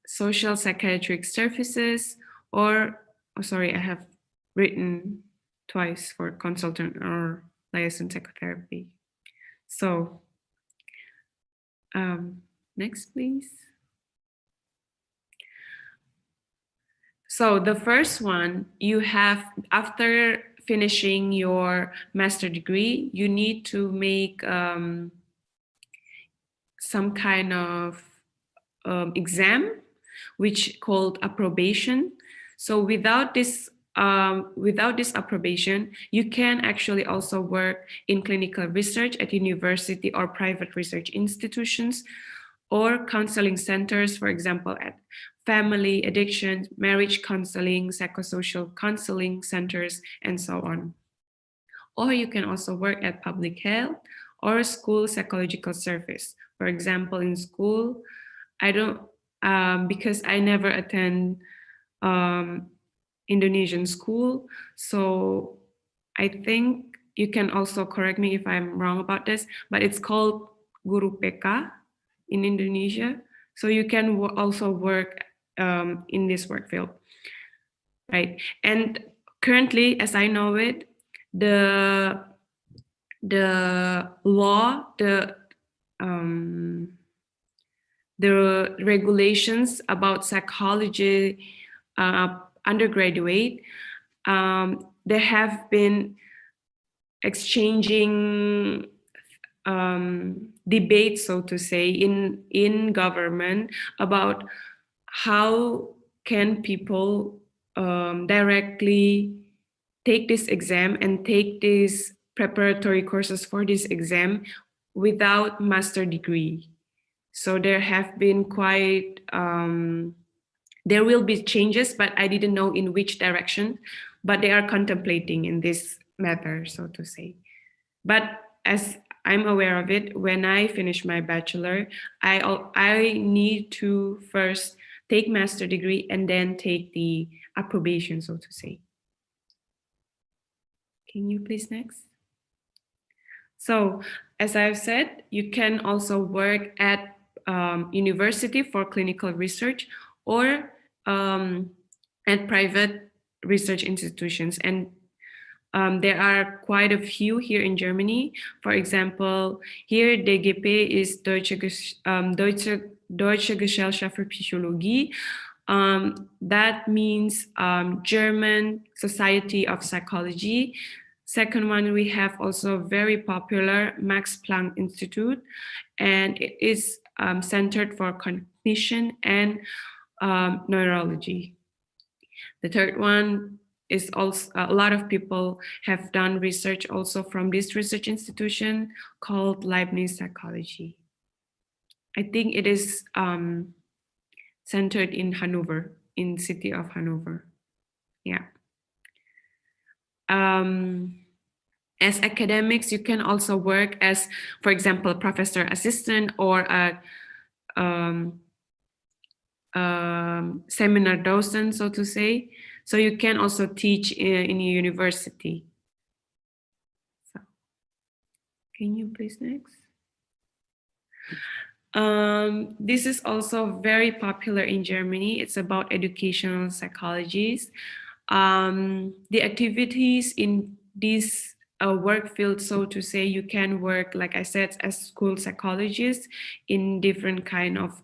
social psychiatric services, or, oh, sorry, I have written twice for consultant or licensed psychotherapy. So, next, please. So the first one, you have, after finishing your master degree, you need to make some kind of exam, which called approbation. So without this approbation, you can actually also work in clinical research at university or private research institutions, or counseling centers, for example, at family, addiction, marriage counseling, psychosocial counseling centers, and so on. Or you can also work at public health or school psychological service. For example, in school, I don't, because I never attend Indonesian school, so I think you can also correct me if I'm wrong about this, but it's called Guru PK in Indonesia. So you can also work in this work field, right? And currently, as I know it, the law, the regulations about psychology undergraduate, there have been exchanging debates, so to say, in government about how can people directly take this exam and take these preparatory courses for this exam without master degree. So there have been quite, there will be changes, but I didn't know in which direction, but they are contemplating in this matter, so to say. But as I'm aware of it, when I finish my bachelor, I need to first take master degree and then take the approbation, so to say. Can you please next? So as I've said, you can also work at university for clinical research or at private research institutions. And there are quite a few here in Germany. For example, here DGP is Deutsche Gesellschaft für Psychologie. That means German Society of Psychology. Second one, we have also very popular Max Planck Institute, and it is centered for cognition and neurology. The third one is also, a lot of people have done research also from this research institution called Leibniz Psychology. I think it is centered in Hanover, in city of Hanover. Yeah. As academics, you can also work as, for example, professor assistant or a seminar docent, so to say. So you can also teach in a university. So, can you please next? This is also very popular in Germany. It's about educational psychologies. The activities in this work field, so to say, you can work, like I said, as school psychologists in different kind of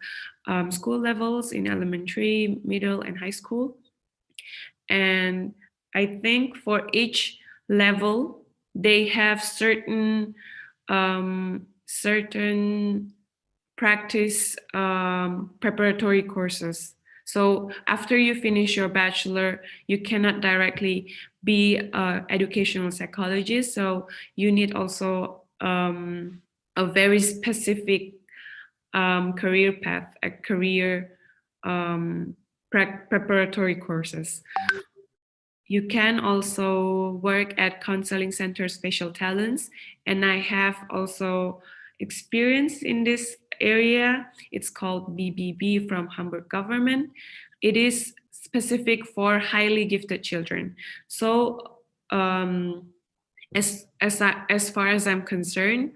school levels, in elementary, middle, and high school. And I think for each level, they have certain practice preparatory courses. So after you finish your bachelor, you cannot directly be an educational psychologist. So you need also a very specific career path, a career preparatory courses. You can also work at counseling center special talents, and I have also experience in this area. It's called BBB from Hamburg government. It is specific for highly gifted children. So as far as I'm concerned,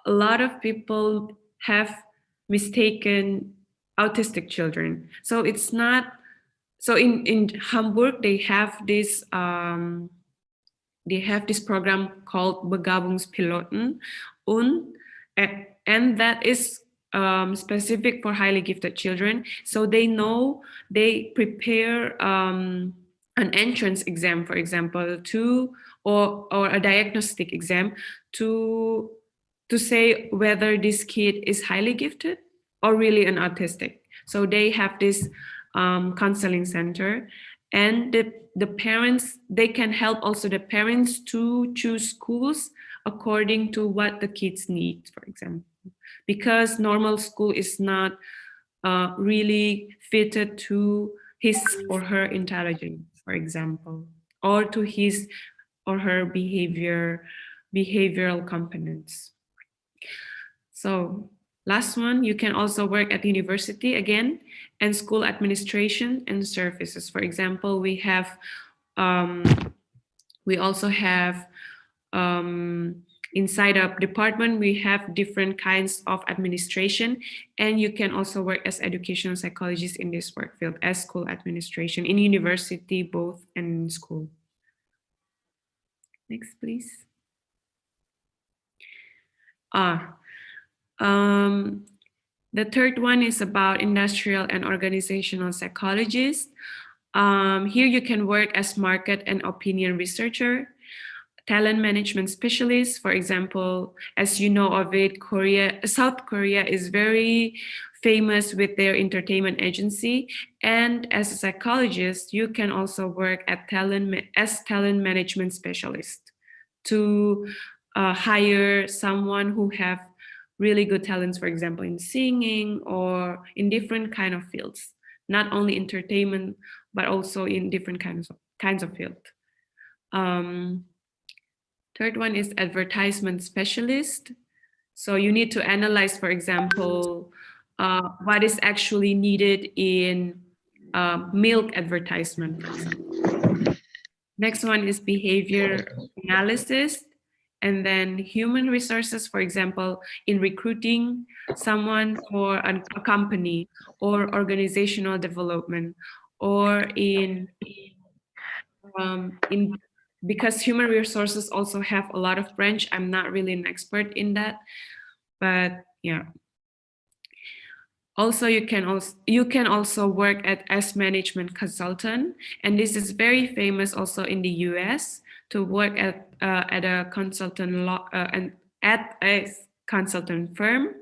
a lot of people have mistaken autistic children. So it's not, so in Hamburg, they have this program called Begabungspiloten, and that is specific for highly gifted children. So they prepare an entrance exam, for example, or a diagnostic exam to say whether this kid is highly gifted or really an autistic. So they have this counseling center, and the parents, they can help also the parents to choose schools according to what the kids need, for example, because normal school is not really fitted to his or her intelligence, for example, or to his or her behavioral components. So last one, you can also work at university again, and school administration and services. For example, we also have inside a department, we have different kinds of administration, and you can also work as educational psychologist in this work field as school administration in university, both and in school. Next, please. The third one is about industrial and organizational psychologist. Here you can work as market and opinion researcher, talent management specialist. For example, as you know of it, South Korea is very famous with their entertainment agency. And as a psychologist, you can also work at as talent management specialist to hire someone who have really good talents, for example, in singing or in different kind of fields, not only entertainment, but also in different kinds of field. Third one is advertisement specialist. So you need to analyze, for example, what is actually needed in milk advertisement, for example. Next one is behavior analysis. And then human resources, for example, in recruiting someone for a company or organizational development, or because human resources also have a lot of branch. I'm not really an expert in that, but yeah. Also, you can also work as management consultant, and this is very famous also in the US to work at a consultant at a consultant firm.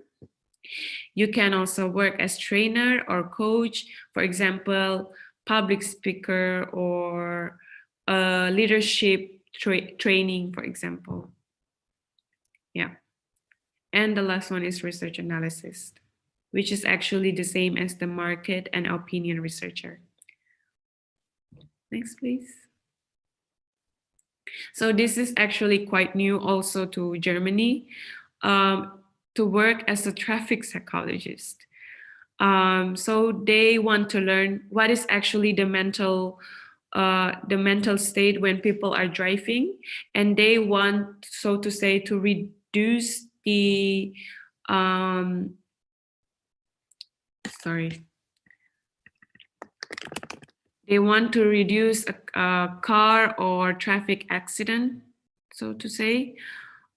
You can also work as trainer or coach, for example, public speaker or leadership training, for example. Yeah. And the last one is research analysis, which is actually the same as the market and opinion researcher. Next, please. So this is actually quite new also to Germany, to work as a traffic psychologist. So they want to learn what is actually the mental state when people are driving, and they want, so to say, to reduce the they want to reduce a car or traffic accident, so to say.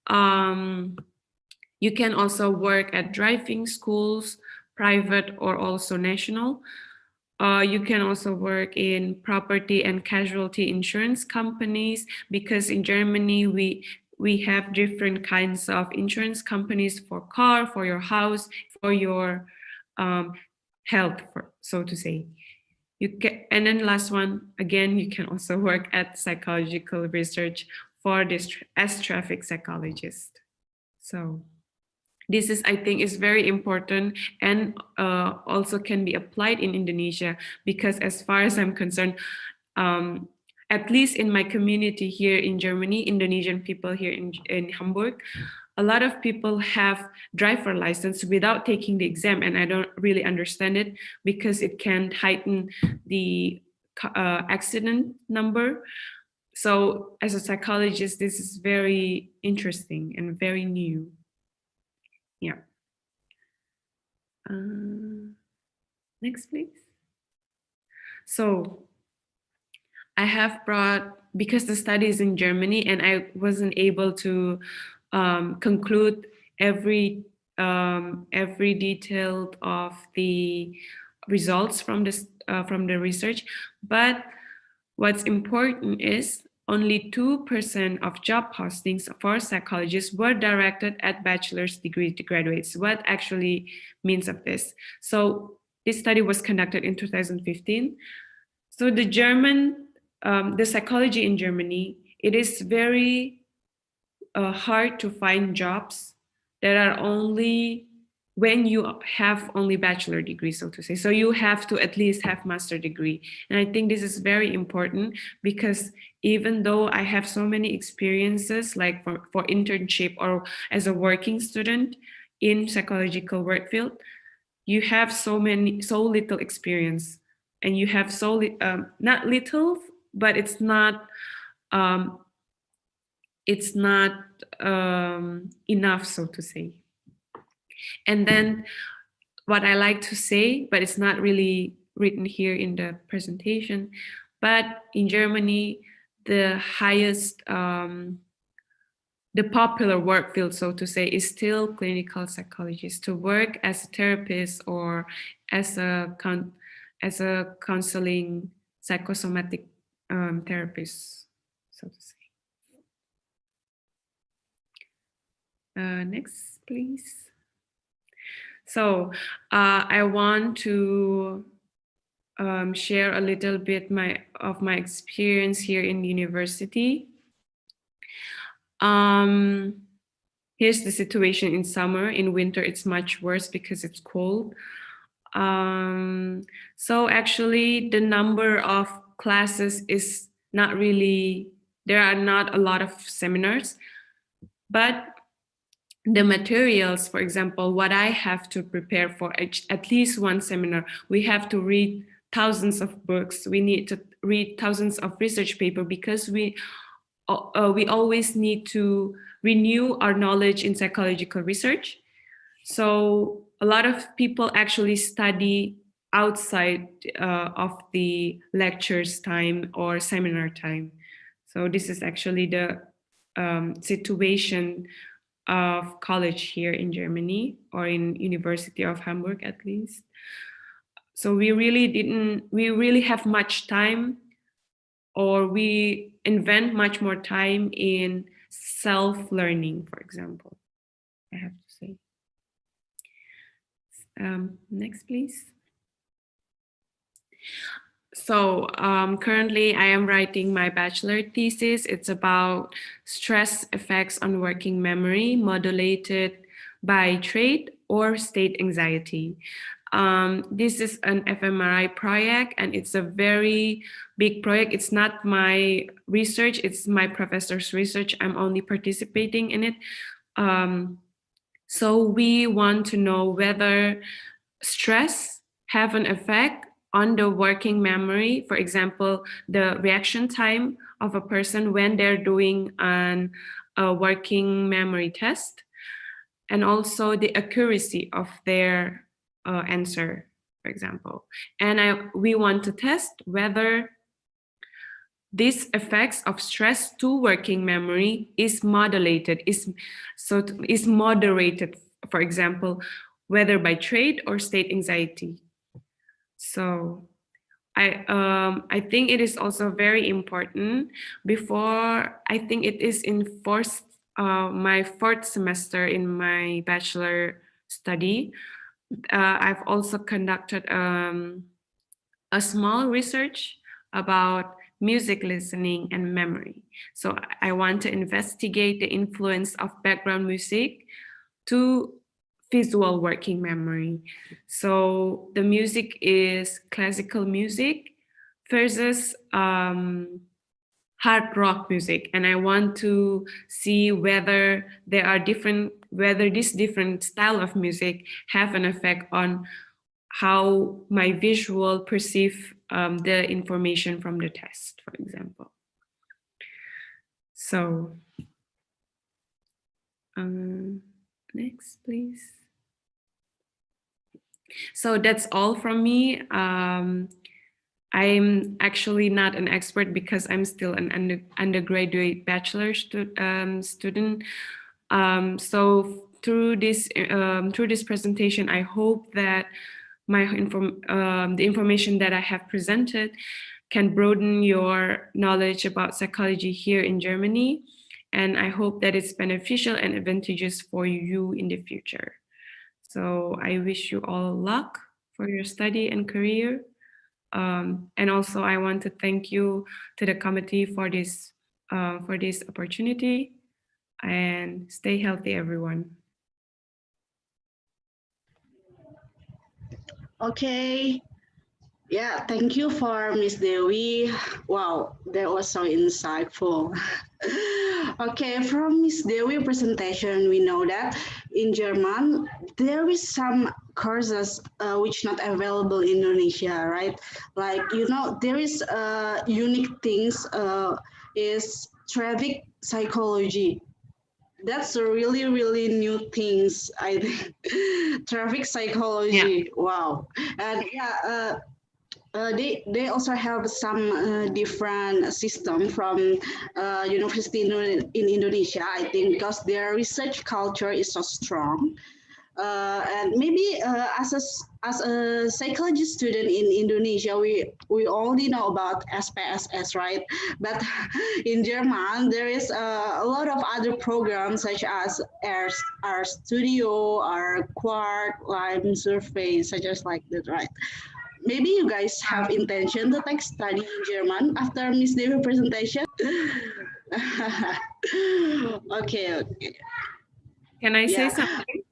You can also work at driving schools, private or also national. You can also work in property and casualty insurance companies, because in Germany we have different kinds of insurance companies for car, for your house, for your health, so to say. And then last one, again, you can also work at psychological research for this as traffic psychologist. So this is, I think, is very important, and also can be applied in Indonesia, because as far as I'm concerned, at least in my community here in Germany, Indonesian people here in Hamburg, a lot of people have driver license without taking the exam, and I don't really understand it, because it can heighten the accident number. So as a psychologist, this is very interesting and very new. Yeah. Next, please. So I have brought, because the study is in Germany and I wasn't able to conclude every detail of the results from this from the research, but what's important is only 2% of job postings for psychologists were directed at bachelor's degree graduates. What actually means of this? So this study was conducted in 2015. So the the psychology in Germany, it is very hard to find jobs that are only when you have only bachelor degree, so to say. So you have to at least have master degree. And I think this is very important, because even though I have so many experiences, like for internship or as a working student in psychological work field, you have so little experience, and you have not little, but it's not it's not enough, so to say. And then what I like to say, but it's not really written here in the presentation, but in Germany, the highest, the popular work field, so to say, is still clinical psychologist. To work as a therapist or as a counseling psychosomatic therapist, so to say. Next, please. So I want to share a little bit of my experience here in university. Here's the situation in summer. In winter, it's much worse because it's cold. So actually, the number of classes is not really, there are not a lot of seminars, but the materials, for example, what I have to prepare for at least one seminar, we have to read thousands of books. We need to read thousands of research papers because we always need to renew our knowledge in psychological research. So a lot of people actually study outside of the lectures time or seminar time. So this is actually the situation of college here in Germany, or in University of Hamburg at least. So we really have much time, or we invent much more time in self-learning, for example, I have to say. Next, please. So currently I am writing my bachelor thesis. It's about stress effects on working memory modulated by trait or state anxiety. This is an fMRI project, and it's a very big project. It's not my research, it's my professor's research. I'm only participating in it. So we want to know whether stress have an effect on the working memory. For example, the reaction time of a person when they're doing a working memory test, and also the accuracy of their answer, for example. And we want to test whether these effects of stress to working memory is modulated, is moderated, for example, whether by trait or state anxiety. So I think it is also very important. Before, I think it is in my fourth semester in my bachelor study, I've also conducted a small research about music listening and memory. So I want to investigate the influence of background music to visual working memory. So the music is classical music versus hard rock music, and I want to see whether this different style of music have an effect on how my visual perceive the information from the test, for example. So next, please. So that's all from me. I'm actually not an expert because I'm still an undergraduate bachelor student. So through this presentation, I hope that the information that I have presented can broaden your knowledge about psychology here in Germany. And I hope that it's beneficial and advantageous for you in the future. So I wish you all luck for your study and career. And also I want to thank you to the committee for this opportunity, and stay healthy, everyone. Okay. Yeah, thank you for Miss Dewi. Wow, that was so insightful. Okay, from Miss Dewi presentation, we know that in German, there is some courses which not available in Indonesia, right? Like, there is unique things is traffic psychology. That's a really, really new things, I think. Traffic psychology. Yeah. Wow. And yeah, they also have some different system from university in Indonesia, I think, because their research culture is so strong. And maybe as a psychology student in Indonesia, we only know about SPSS, right? But in German, there is a lot of other programs such as our studio, our quart, lime survey, such as like that, right? Maybe you guys have intention to take study in German after Miss Devi presentation. Okay, okay. Can I say Yeah. something?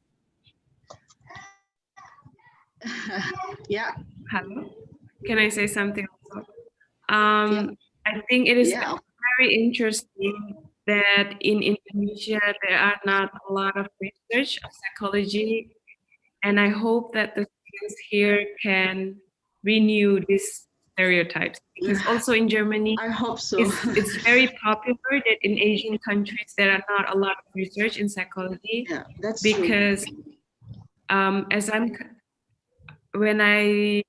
Yeah. Hello? Can I say something also? Yeah. I think it is Yeah. very interesting that in Indonesia there are not a lot of research of psychology, and I hope that the students here can renew these stereotypes, because also in Germany, I hope so. it's very popular that in Asian countries there are not a lot of research in psychology. Yeah, that's because true. as when I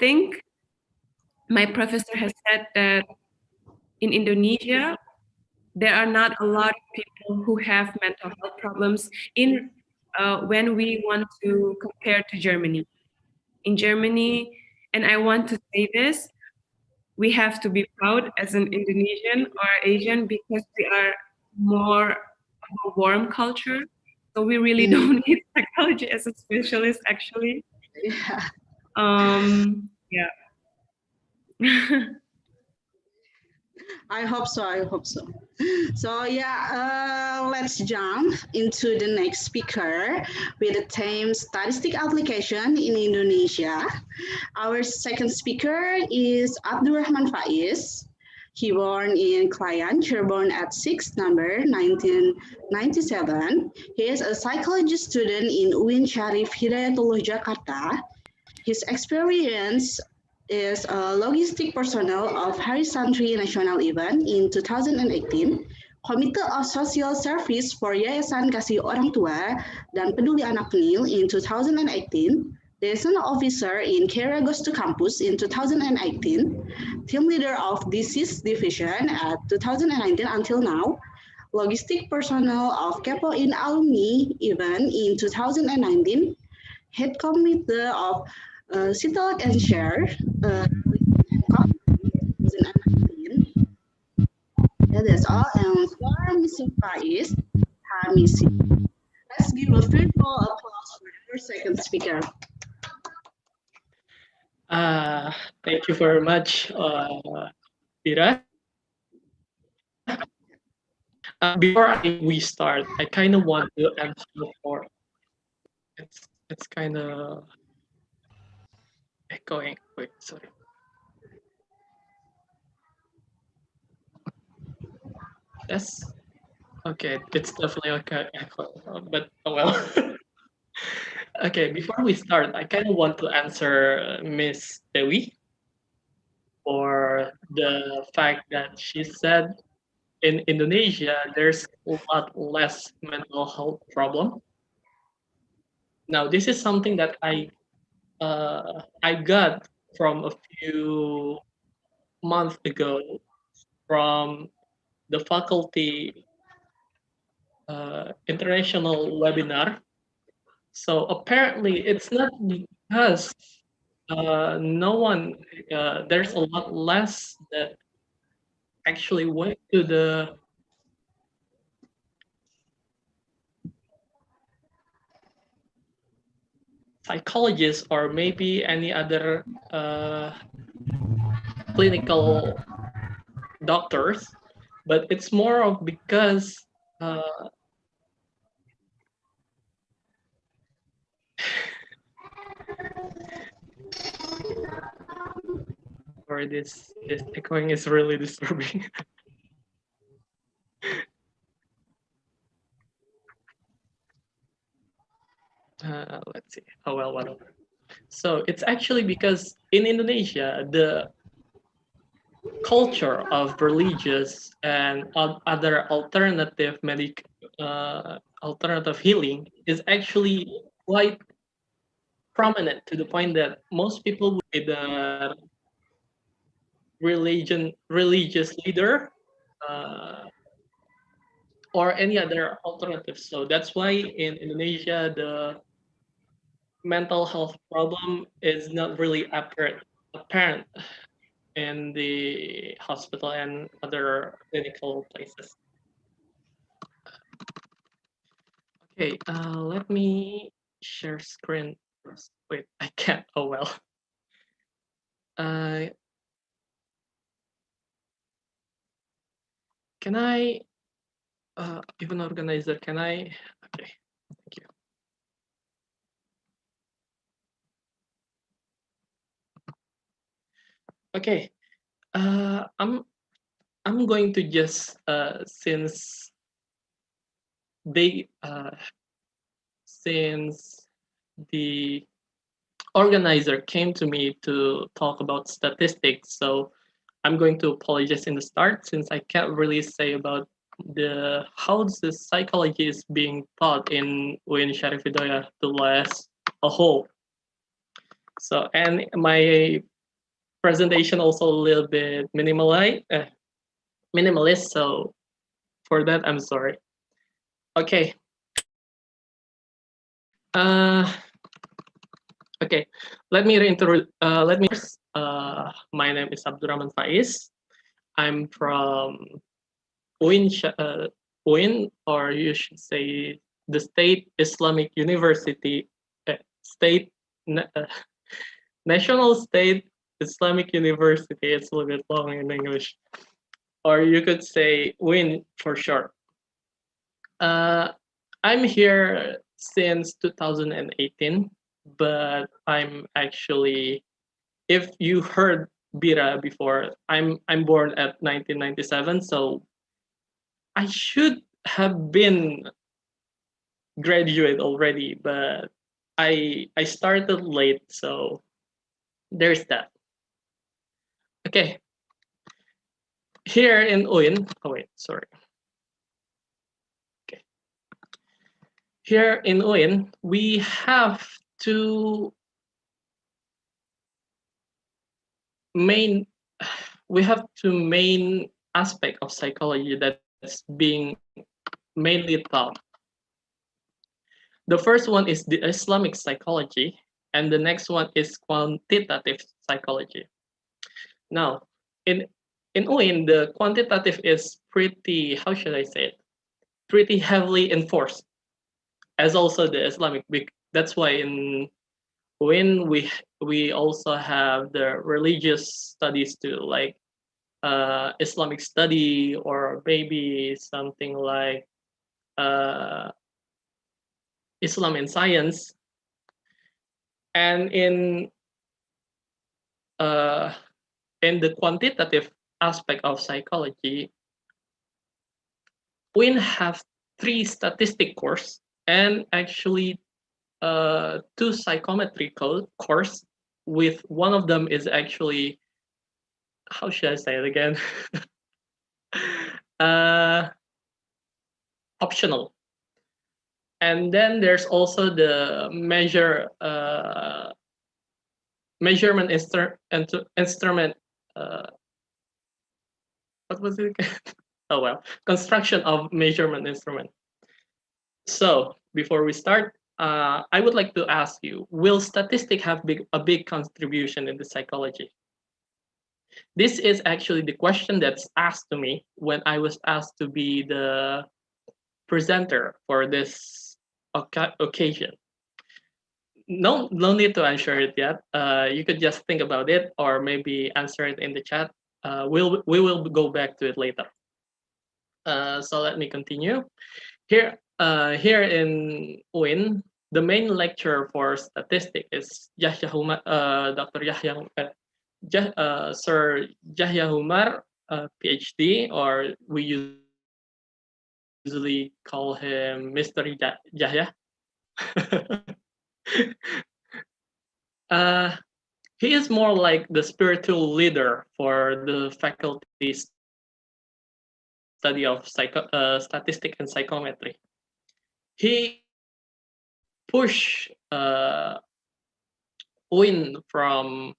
think my professor has said that in Indonesia there are not a lot of people who have mental health problems in when we want to compare to Germany. In Germany, and I want to say this, we have to be proud as an Indonesian or Asian because we are more of a warm culture. So we really don't need psychology as a specialist, actually. Yeah. Yeah. I hope so. I hope so. So yeah, let's jump into the next speaker with the theme statistic application in Indonesia. Our second speaker is Abdurrahman Faiz. He born in Klayan, Cirebon at 6 number 1997. He is a psychology student in UIN Syarif Hidayatullah Jakarta. His experience is a logistic personnel of Hari Santri National Event in 2018, Komite of Social Service for Yayasan Kasih Orang Tua dan Peduli Anak Penil in 2018, Liaison Officer in Care Goes to Campus in 2018, Team Leader of Disease Division at 2019 until now, Logistic Personnel of Kepo in Alumni Event in 2019, Head Committee of Sitalak and Share Yeah, that's all. And for Mr. Faiz, Hamisi. Let's give a virtual applause for our second speaker. Thank you very much, Ira. Before we start, I kind of want to answer for. It's kind of echoing. Wait, sorry. Yes. Okay, it's definitely okay echo, but oh well. Okay, before we start, I kind of want to answer Miss Dewi for the fact that she said in Indonesia there's a lot less mental health problem. Now, this is something that I got from a few months ago from the faculty international webinar. So apparently, it's not because no one there's a lot less that actually went to the psychologist or maybe any other clinical doctors, but it's more of because or this echoing is really disturbing. Let's see. Oh well, whatever. So it's actually because in Indonesia culture of religious and other alternative healing is actually quite prominent, to the point that most people would either religious leader uh, or any other alternative. So that's why in Indonesia the mental health problem is not really apparent in the hospital and other clinical places. Okay, let me share screen first. Wait, I can't. Oh well. Uh, can I, even organizer? Can I? Okay, thank you. Okay, I'm going to just since they since the organizer came to me to talk about statistics, so I'm going to apologize in the start since I can't really say about the how the psychology is being taught in UIN Syarif Hidayatullah as a whole. So, and my presentation also a little bit minimalist. So for that, I'm sorry. Okay. Okay. Let me reintroduce. My name is Abdurrahman Faiz. I'm from UIN, or you should say the State Islamic University, State National State Islamic University. It's a little bit long in English, or you could say UIN for short. I'm here since 2018, but I'm actually, if you heard Bira before, I'm born at 1997, so I should have been graduate already, but I started late, so there's that. Okay. Here in UIN, oh wait, sorry. Okay. Here in UIN, we have two main aspect of psychology that's being mainly taught. The first one is the Islamic psychology, and the next one is quantitative psychology. Now, in UIN, the quantitative is pretty, how should I say it? Pretty heavily enforced, as also the Islamic. That's why in UIN we also have the religious studies too, like Islamic study, or maybe something like Islam and science. And in the quantitative aspect of psychology, we have 3 statistic course and actually 2 psychometry course. With one of them is actually, how should I say it again? Optional. And then there's also the measurement instrument. What was it again? Oh well, construction of measurement instrument. So before we start, I would like to ask you: will statistics have a big contribution in the psychology? This is actually the question that's asked to me when I was asked to be the presenter for this occasion. No need to answer it yet. You could just think about it, or maybe answer it in the chat. We will go back to it later. So let me continue. Here in UIN, the main lecturer for statistics is Dr. Sir Yahya Humar, PhD, or we usually call him Mr. Yahya. he is more like the spiritual leader for the faculty study of statistics and psychometry. He pushed Win from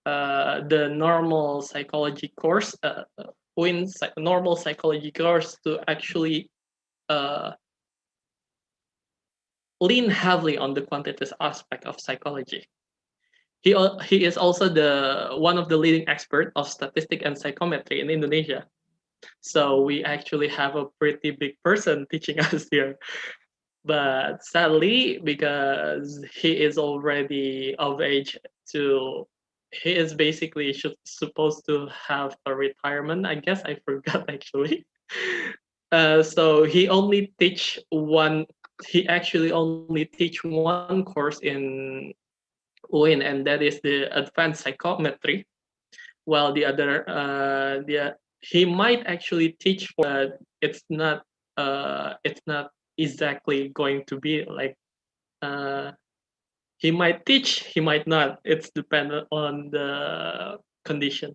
the normal psychology course, normal psychology course, to actually lean heavily on the quantitative aspect of psychology. He is also one of the leading expert of statistics and psychometry in Indonesia. So we actually have a pretty big person teaching us here. But sadly, because he is already of age he is basically supposed to have a retirement. I guess I forgot actually. So he actually only teach one course in UIN, and that is the advanced psychometry. While the other, he might actually teach, but it's not exactly going to be like. He might teach, he might not. It's dependent on the condition.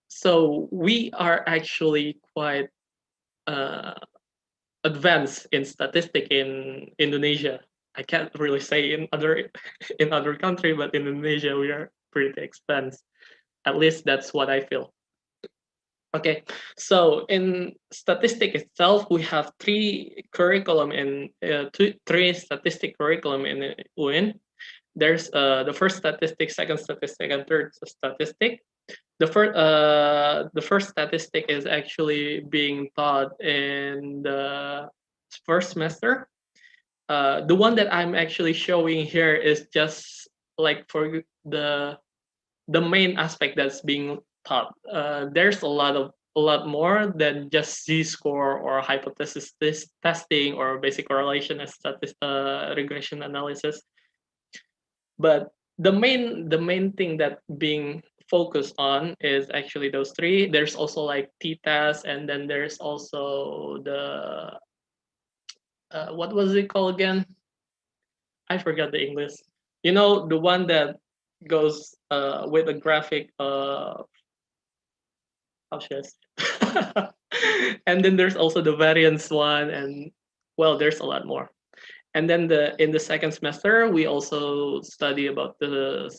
So we are actually quite advanced in statistics in Indonesia. I can't really say in other country, but in Indonesia we are pretty advanced. At least that's what I feel. Okay, so in statistics itself, we have three statistic curriculum in UIN. There's the first statistic, second statistic, and third statistic. The first statistic is actually being taught in the first semester. The one that I'm actually showing here is just like for the main aspect that's being taught. There's a lot more than just Z-score or hypothesis testing or basic correlation and regression analysis. But the main thing that being focused on is actually those three. There's also like t-test, and then there's also the what was it called again? I forgot the English. You know, the one that goes with a graphic how should I say? And then there's also the variance one, and well, there's a lot more. And then in the second semester, we also study about the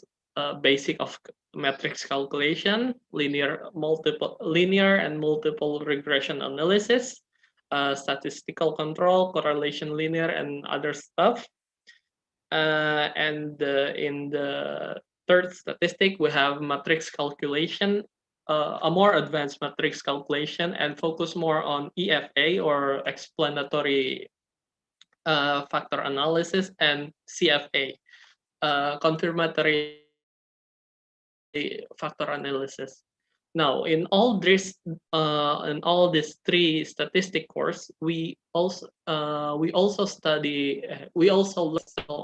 basic of matrix calculation, linear and multiple regression analysis, statistical control, correlation linear, and other stuff. And in the third statistic, we have matrix calculation, a more advanced matrix calculation, and focus more on EFA or explanatory factor analysis, and CFA, confirmatory factor analysis. Now, in all these three statistic course, we also learn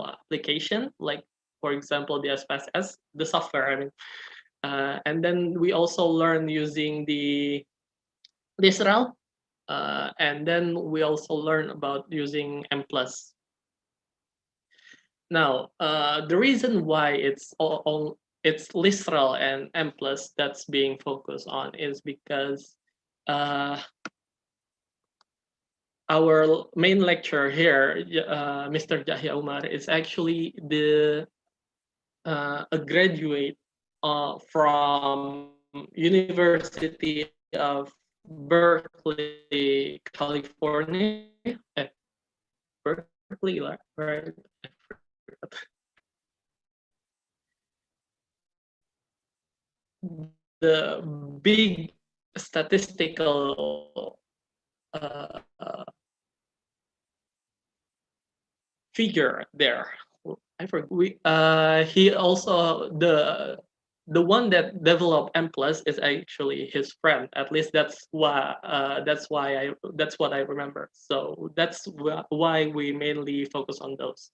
application, like for example the SPSS, the software. I mean, and then we also learn using the Lisrel, and then we also learn about using M+. Now, the reason why it's Lisrel and M+ that's being focused on is because our main lecturer here, Mr. Jahya Umar, is actually a graduate from University of Berkeley, California. Berkeley, right? The big statistical figure there. I forgot. He also the one that developed M+ is actually his friend. At least that's what I remember. So that's why we mainly focus on those.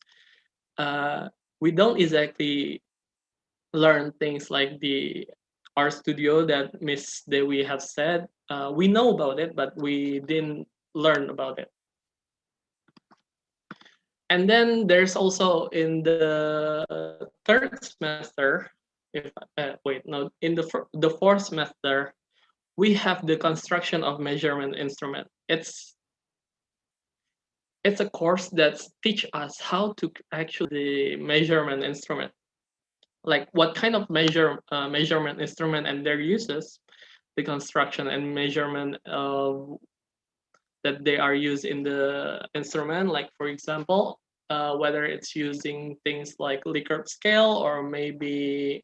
We don't exactly learn things like the RStudio that Miss Dewi have said. We know about it, but we didn't learn about it. And then there's also in the third semester, if wait, no, in the fourth semester, we have the construction of measurement instrument. It's a course that teach us how to actually the measurement instrument, like what kind of measurement instrument and their uses, the construction and measurement of that they are used in the instrument. Like for example, whether it's using things like Likert scale or maybe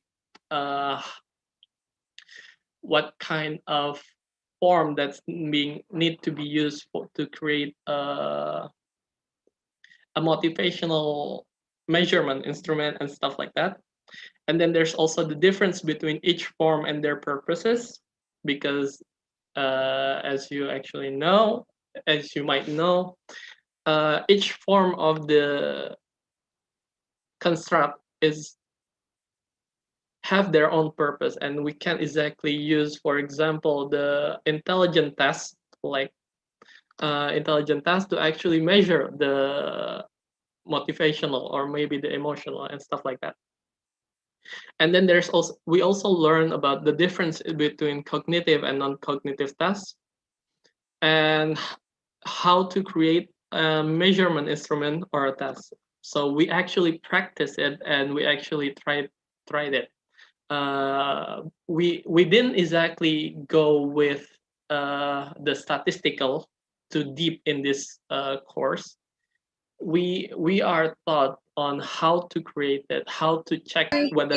what kind of form that's being need to be used to create a motivational measurement instrument and stuff like that. And then there's also the difference between each form and their purposes, because as you actually know, as you might know, each form of the construct is have their own purpose, and we can exactly use, for example, the intelligent test, like intelligent test to actually measure the motivational or maybe the emotional and stuff like that. And then there's also we also learn about the difference between cognitive and non-cognitive tests, and how to create a measurement instrument or a test. So we actually practice it and we actually tried it. We didn't exactly go with the statistical too deep in this course. We are taught on how to create it, how to check whether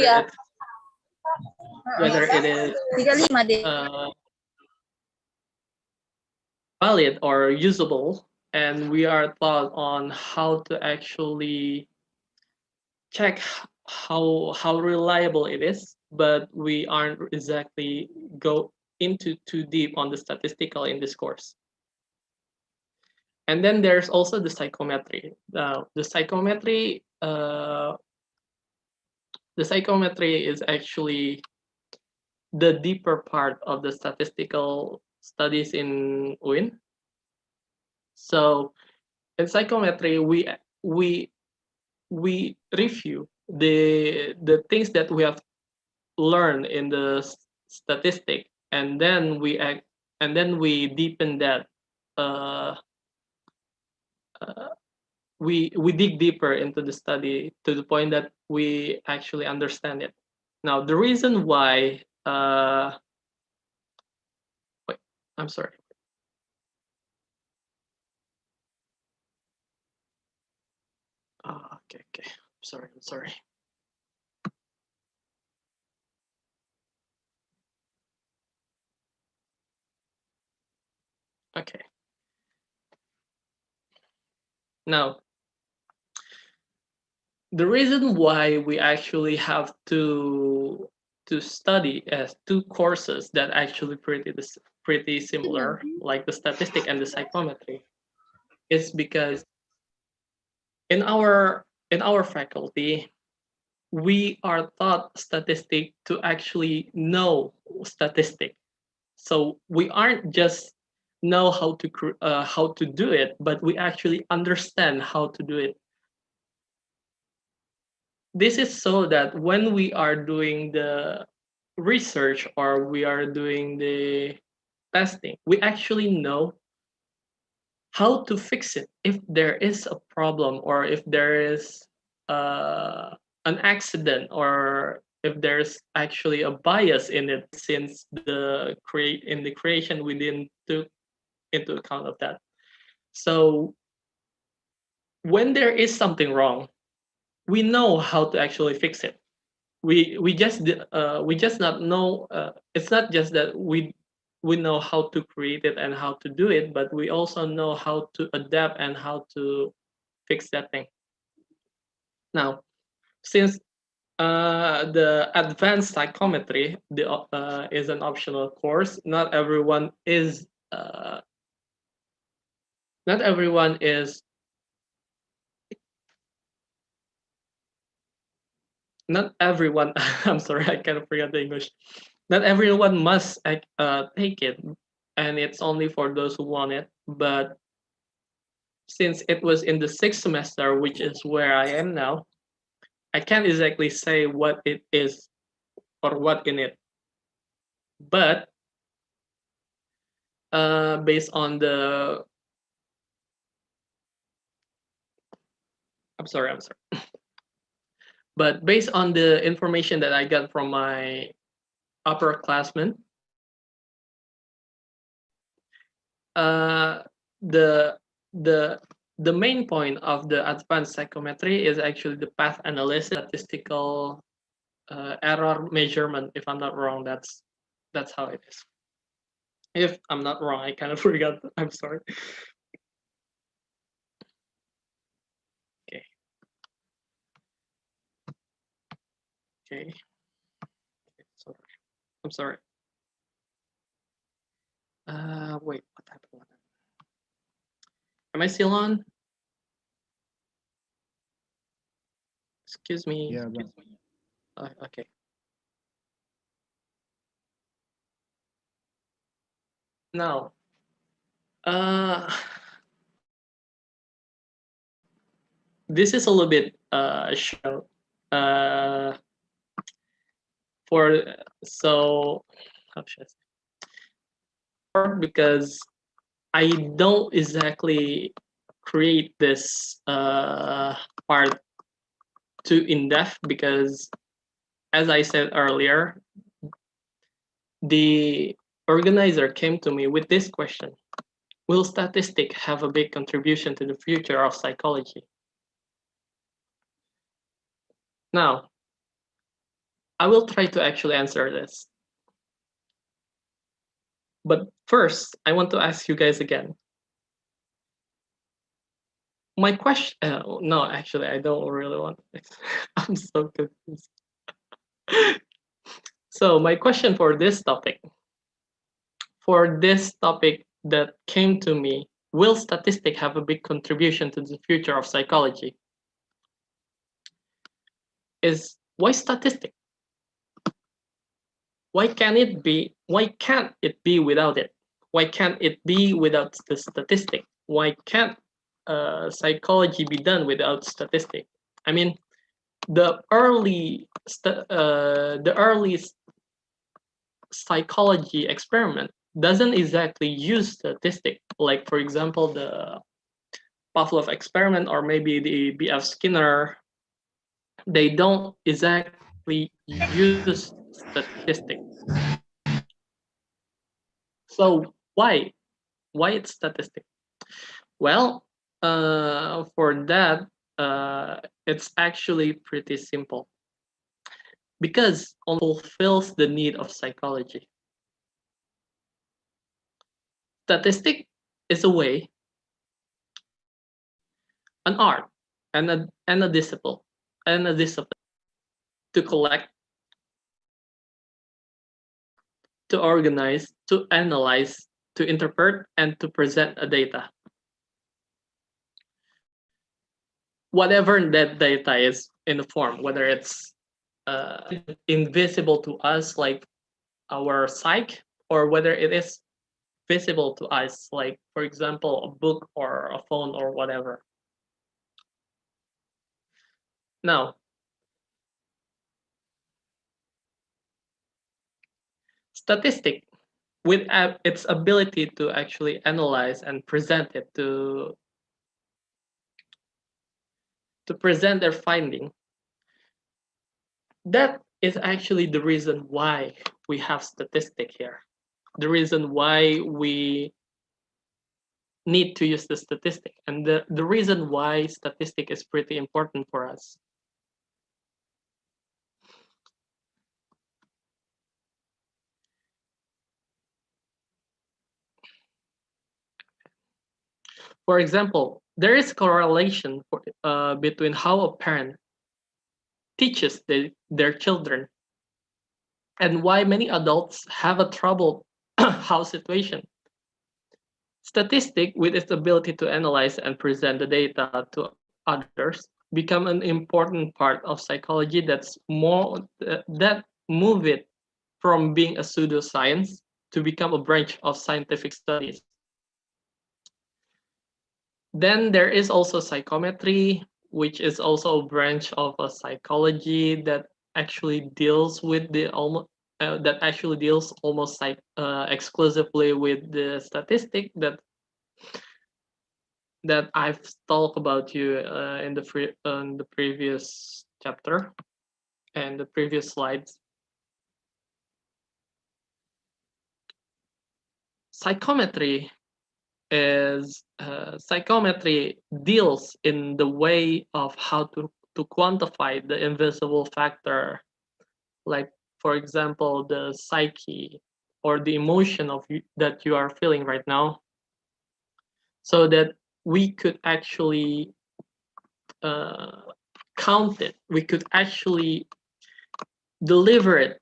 it is valid or usable, and we are taught on how to actually check how reliable it is, but we aren't exactly go into too deep on the statistical in this course. And then there's also the psychometry. The psychometry is actually the deeper part of the statistical studies in UIN. So in psychometry, we review the things that we have learned in the statistic, and then we deepen that. We dig deeper into the study to the point that we actually understand it. Now, the reason why wait, I'm sorry. Okay. I'm sorry. Okay. Now, the reason why we actually have to study as two courses that actually pretty similar, like the statistic and the psychometry, is because in our faculty, we are taught statistic to actually know statistic. So we aren't just know how to do it, but we actually understand how to do it. This is so that when we are doing the research or we are doing the testing, we actually know how to fix it if there is a problem, or if there is an accident, or if there's actually a bias in it, since the creation we didn't took into account of that. So when there is something wrong, we know how to actually fix it. We just not know. It's not just that we know how to create it and how to do it, but we also know how to adapt and how to fix that thing. Now, since the advanced psychometry is an optional course, not everyone is not everyone I'm sorry, I kind of forgot the English. Not everyone must take it, and it's only for those who want it. But since it was in the 6th semester, which is where I am now, I can't exactly say what it is or what in it. But based on the, I'm sorry. But based on the information that I got from my upperclassmen, the the main point of the advanced psychometry is actually the path analysis, statistical error measurement. If I'm not wrong, that's how it is. If I'm not wrong, I kind of forgot. I'm sorry. Okay. Okay. Sorry. I'm sorry. Wait, what happened? Am I still on? Excuse me. Yeah, Excuse me. Okay. Now, this is a little bit show for so how should I say? Because I don't exactly create this part too in depth because, as I said earlier, the organizer came to me with this question: will statistics have a big contribution to the future of psychology? Now, I will try to actually answer this. But first, I want to ask you guys again. My question, no, actually, I don't really want to. I'm so confused. So my question for this topic that came to me, will statistics have a big contribution to the future of psychology? Is why statistics? Why can't it be without it? Why can't it be without the statistic? Why can't psychology be done without statistic? I mean, the early psychology experiment doesn't exactly use statistic. Like, for example, the Pavlov experiment or maybe the B.F. Skinner, they don't exactly use statistics. So why it's statistic? Well, for that, it's actually pretty simple. Because it fulfills the need of psychology. Statistic is a way, an art, and a discipline to collect, to organize, to analyze, to interpret, and to present a data. Whatever that data is in the form, whether it's invisible to us like our psyche, or whether it is visible to us, like, for example, a book or a phone or whatever. Now, statistic, with its ability to actually analyze and present it to present their finding, that is actually the reason why we have statistic here. The reason why we need to use the statistic, and the reason why statistic is pretty important for us. For example, there is correlation between how a parent teaches their children and why many adults have a troubled house situation. Statistic, with its ability to analyze and present the data to others, become an important part of psychology that move it from being a pseudoscience to become a branch of scientific studies. Then there is also psychometry, which is also a branch of a psychology that actually deals with the almost exclusively with the statistic that I've talked about you in the previous chapter and the previous slides. Psychometry deals in the way of how to quantify the invisible factor, like for example the psyche or the emotion that you are feeling right now, so that we could actually count it, we could actually deliver it,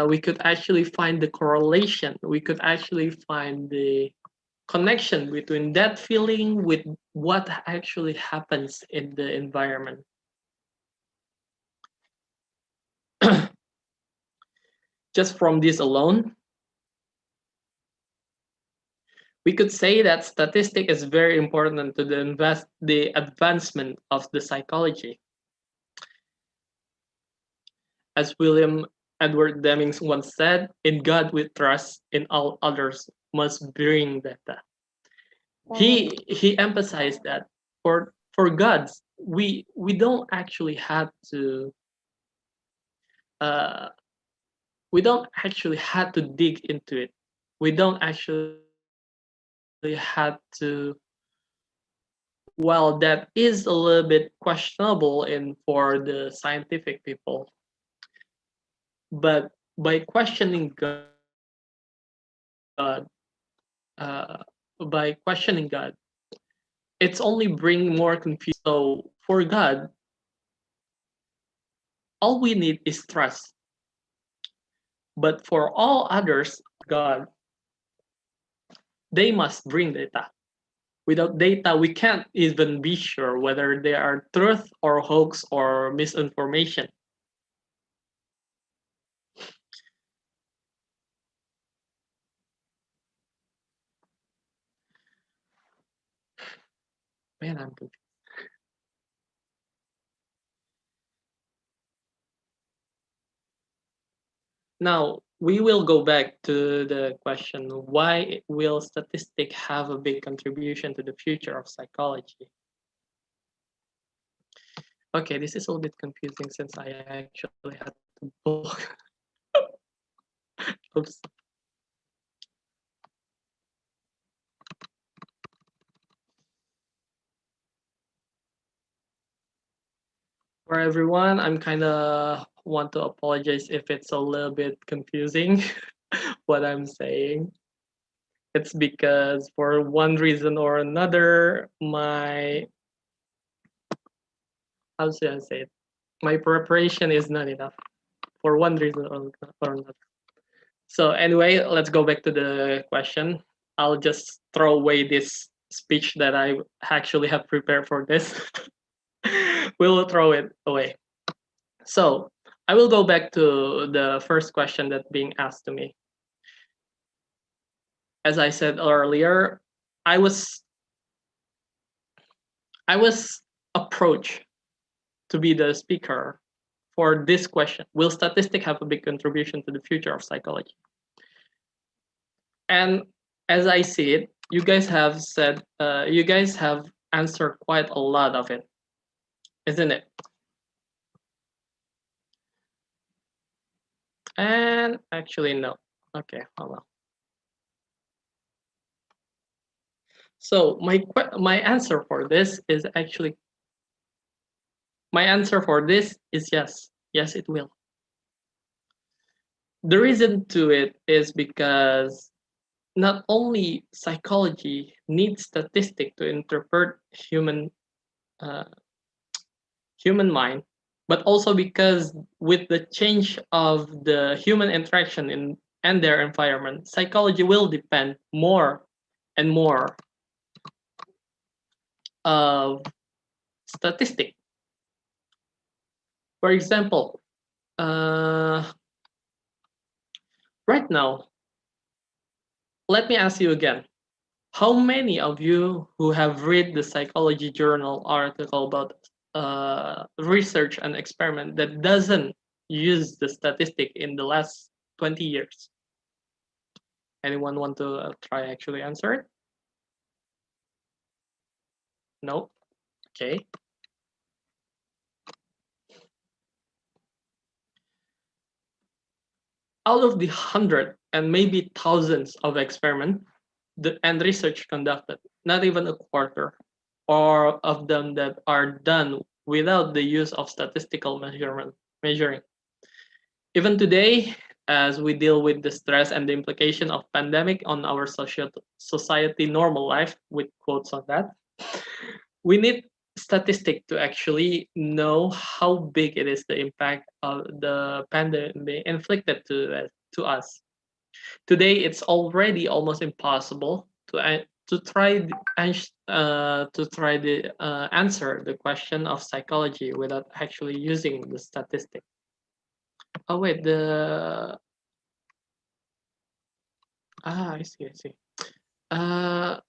we could actually find the correlation, we could actually find the connection between that feeling with what actually happens in the environment. Just from this alone, we could say that statistic is very important to the advancement of the psychology. As William Edward Deming once said, "In God we trust, in all others must bring data." He emphasized that for God, we don't actually have to dig into it. We don't actually have to. Well, that is a little bit questionable for the scientific people. But by questioning God, it's only bringing more confusion. So for God, all we need is trust. But for all others, God, they must bring data. Without data, we can't even be sure whether they are truth or hoax or misinformation. Man, I'm confused. Now, we will go back to the question, why will statistics have a big contribution to the future of psychology? Okay, this is a little bit confusing since I actually had to book. Oops. For everyone, I'm kind of want to apologize if it's a little bit confusing what I'm saying. It's because for one reason or another, how should I say it? My preparation is not enough for one reason or another. So anyway, let's go back to the question. I'll just throw away this speech that I actually have prepared for this. We'll throw it away. So I will go back to the first question that's being asked to me. As I said earlier, I was approached to be the speaker for this question. Will statistics have a big contribution to the future of psychology? And as I see it, you guys have answered quite a lot of it, isn't it? And actually, no. Okay, hold on. So my answer for this is yes. Yes, it will. The reason to it is because not only psychology needs statistics to interpret human mind, but also because with the change of the human interaction and their environment, psychology will depend more and more of statistics. For example, right now, let me ask you again, How many of you who have read the psychology journal article about research and experiment that doesn't use the statistic in the last 20 years? Anyone want to try actually answer it? No? Okay. Out of the 100 and maybe thousands of experiments and research conducted, not even a quarter or of them that are done without the use of statistical measuring. Even today, as we deal with the stress and the implication of pandemic on our society normal life, with quotes on that, we need statistic to actually know how big it is, the impact of the pandemic inflicted to us. Today, it's already almost impossible to try answer the question of psychology without actually using the statistic. Oh wait, I see. Uh,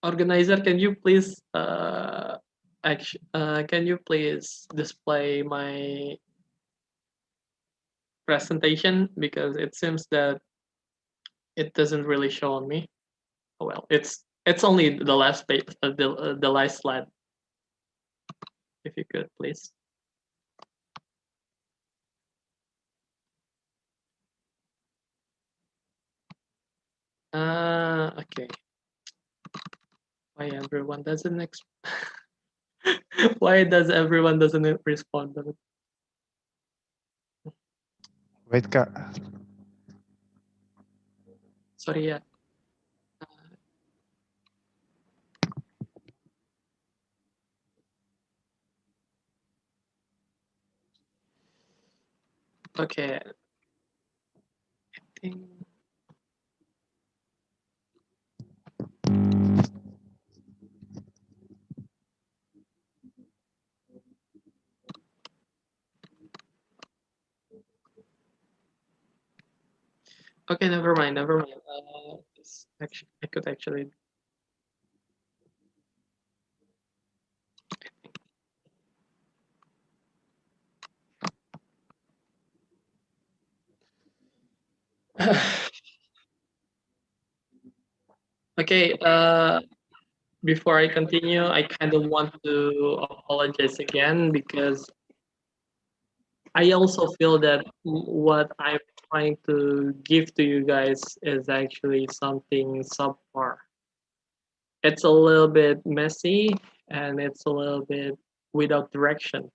Organizer, can you please can you please display my presentation, because it seems that it doesn't really show on me. Oh well, it's only the last page, the last slide. If you could please. Okay. Why everyone doesn't why does everyone doesn't respond? Wait, Kak. Sorry ya. Okay. I think. Okay, never mind. Actually, I could actually. Okay, before I continue, I kind of want to apologize again, because I also feel that what I'm trying to give to you guys is actually something subpar. It's a little bit messy and it's a little bit without direction.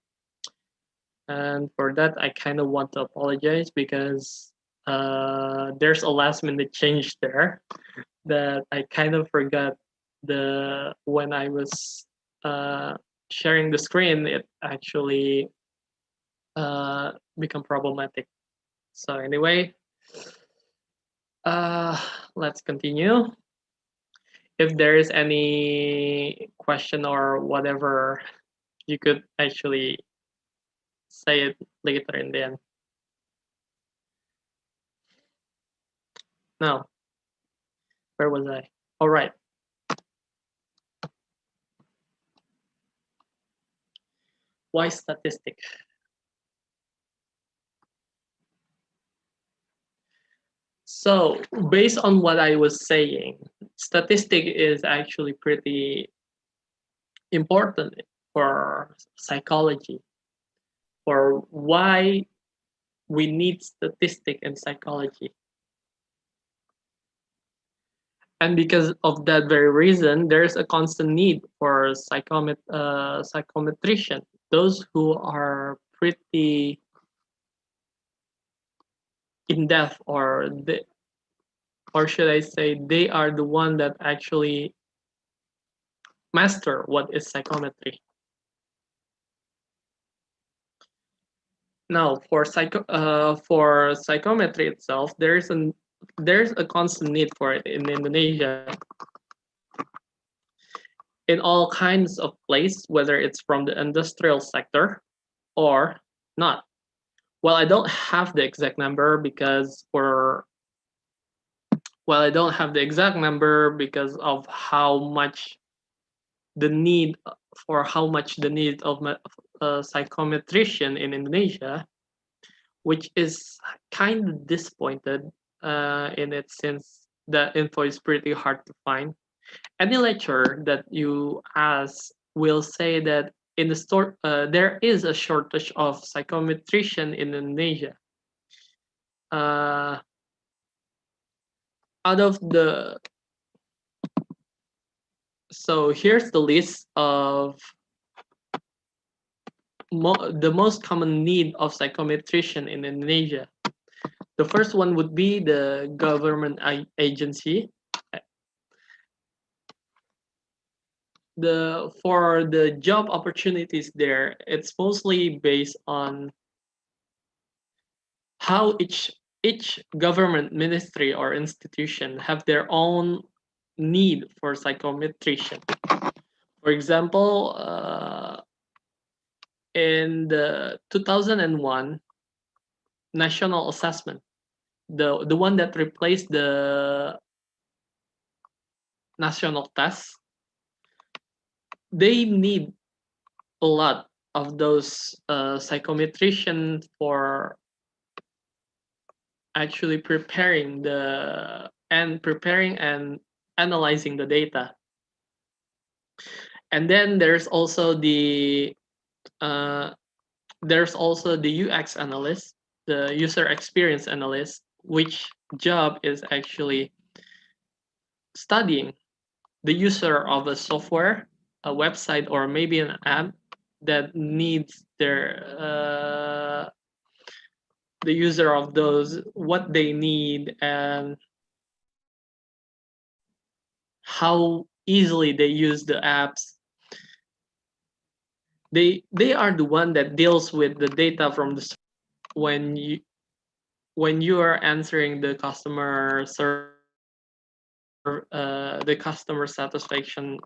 And for that, I kind of want to apologize, because there's a last minute change there that I kind of forgot when I was sharing the screen, it actually become problematic. So anyway, let's continue. If there is any question or whatever, you could actually say it later in the end. Now, where was I? All right. Why statistic? So based on what I was saying, statistic is actually pretty important for psychology, for why we need statistic in psychology. And because of that very reason, there's a constant need for psychometrician, those who are pretty in depth, or should I say, they are the one that actually master what is psychometry. Now, for psychometry itself, there's a constant need for it in Indonesia, in all kinds of place, whether it's from the industrial sector or not. Well, I don't have the exact number, because for well, I don't have the exact number because of how much the need of psychometrician in Indonesia, which is kind of disappointed in it since the info is pretty hard to find. Any lecturer that you ask will say that in the store there is a shortage of psychometrician in Indonesia. Out of the So here's the list of the most common need of psychometrician in Indonesia. The first one would be the government agency. For the job opportunities there, it's mostly based on how each government ministry or institution have their own need for psychometrician. For example, in the 2001 national assessment, the one that replaced the national test, they need a lot of those psychometricians for actually preparing and analyzing the data. And then there's also the UX analyst, the user experience analyst, which job is actually studying the user of a software, a website, or maybe an app that needs the user of those, what they need and how easily they use the apps. They are the one that deals with the data from when you are answering the customer satisfaction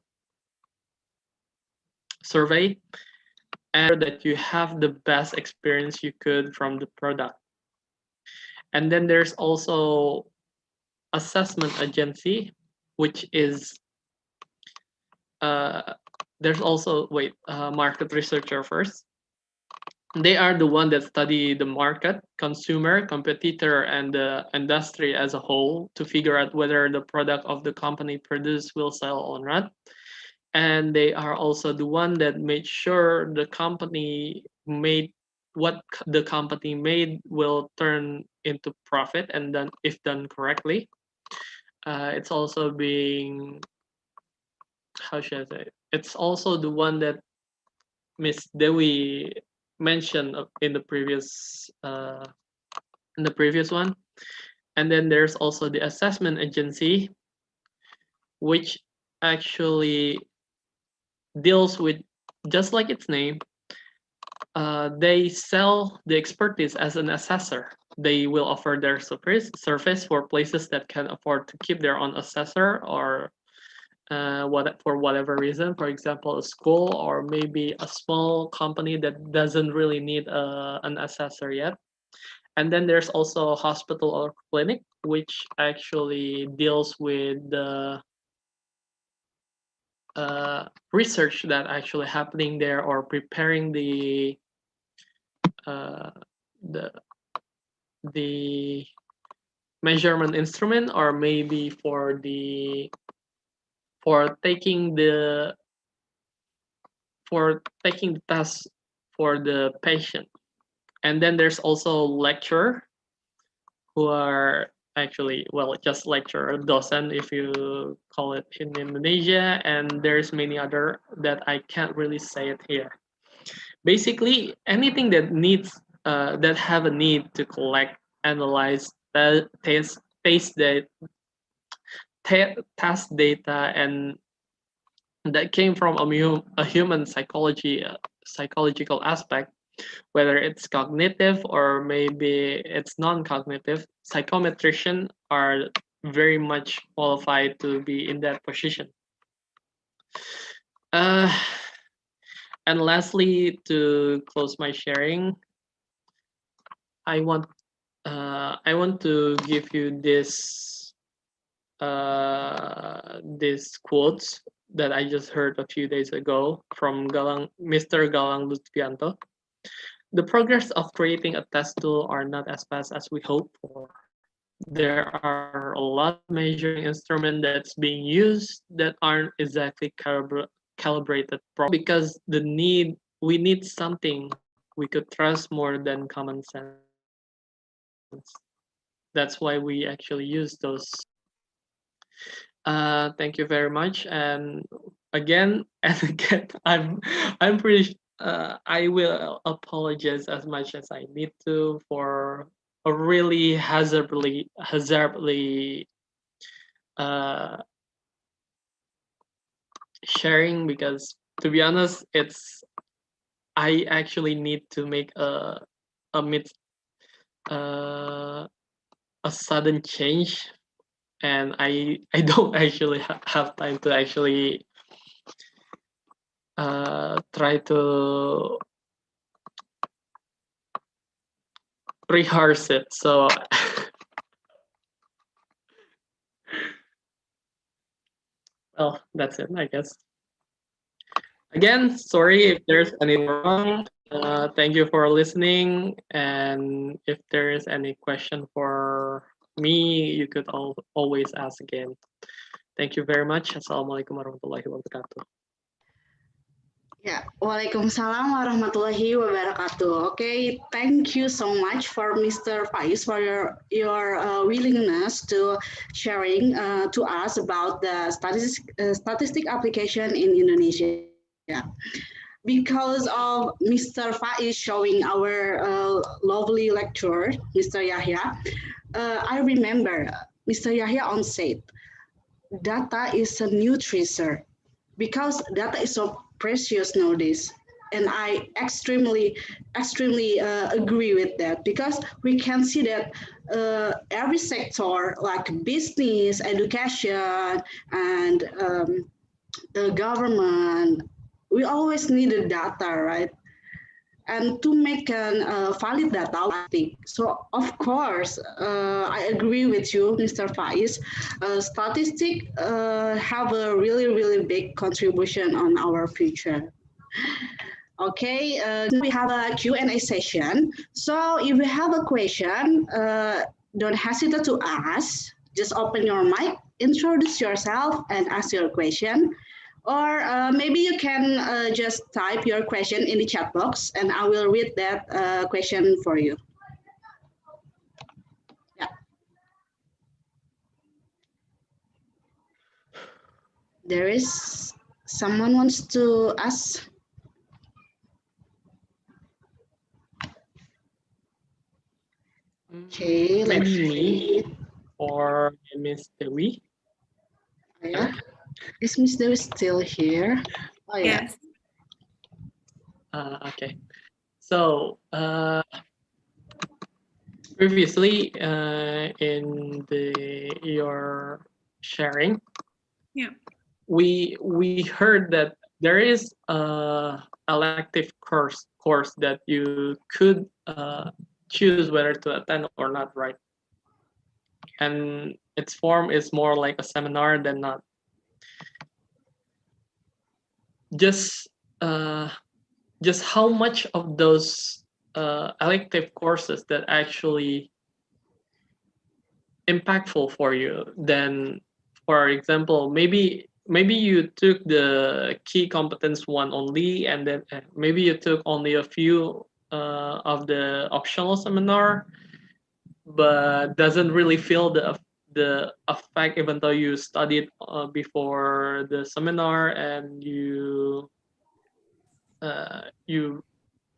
survey, and that you have the best experience you could from the product. And then there's also assessment agency, which is there's also market researcher first. They are the one that study the market, consumer, competitor, and the industry as a whole to figure out whether the product of the company produced will sell or not. And they are also the one that made sure the company made what the company made will turn into profit, and then if done correctly. It's also being, how should I say, it's also the one that Miss Dewi mentioned in the previous one. And then there's also the assessment agency, which actually deals with, just like its name, they sell the expertise as an assessor. They will offer their service for places that can afford to keep their own assessor, or for whatever reason, for example, a school or maybe a small company that doesn't really need an assessor yet. And then there's also a hospital or clinic, which actually deals with the research that actually happening there, or preparing the measurement instrument, or maybe for taking the test for the patient. And then there's also lecturer, who are actually, well, just lecturer, docent if you call it in Indonesia, and there's many other that I can't really say it here. Basically, anything that needs that have a need to collect, analyze, test data, and that came from a human psychological aspect, whether it's cognitive or maybe it's non-cognitive. Psychometricians are very much qualified to be in that position. And lastly, to close my sharing, I want to give you this these quotes that I just heard a few days ago from Mr. Galang Lutfianto. The progress of creating a test tool are not as fast as we hope for. There are a lot of measuring instruments that's being used that aren't exactly calibrated properly because we need something we could trust more than common sense. That's why we actually use those. Thank you very much. And again and again, I'm pretty. I will apologize as much as I need to for a really hazardly sharing, because to be honest, I actually need to make a mid a sudden change, and I don't actually have time to actually try to rehearse it. So well, that's it, I guess. Again, sorry if there's anything wrong. Thank you for listening. And if there is any question for me, you could always ask again. Thank you very much. Assalamualaikum warahmatullahi wabarakatuh. Yeah, Waalaikumsalam warahmatullahi wabarakatuh. Okay, thank you so much for Mr. Faiz for your willingness to sharing to us about the statistic application in Indonesia. Because of Mr. Faiz showing our lovely lecture, Mr. Yahya, I remember Mr. Yahya on said, data is a new treasure because data is so precious nowadays. And I extremely agree with that, because we can see that every sector like business, education, and the government, we always need the data, right? And to make a valid data, so of course, I agree with you, Mr. Faiz. Statistics have a really big contribution on our future. Okay, we have a Q&A session. So if you have a question, don't hesitate to ask. Just open your mic, introduce yourself, and ask your question. Or maybe you can just type your question in the chat box and I will read that question for you. Yeah. There is someone wants to ask. Okay, maybe me or Miss Dewi. Yeah. Is Miss Dewi still here? Oh, yeah. Yes. Okay. So previously in your sharing, yeah, we heard that there is a elective course that you could choose whether to attend or not, right? And its form is more like a seminar than not. Just how much of those elective courses that actually impactful for you? Then, for example, maybe you took the key competence one only, and then maybe you took only a few of the optional seminar, but doesn't really feel the effect even though you studied before the seminar and you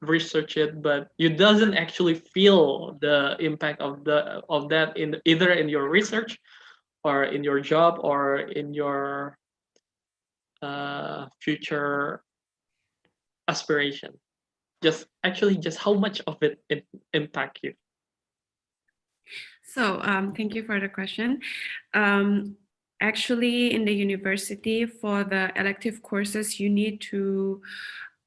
research it, but you doesn't actually feel the impact of that in either in your research or in your job or in your future aspiration. Just how much of it impact you? So thank you for the question. Actually, in the university, for the elective courses, you need to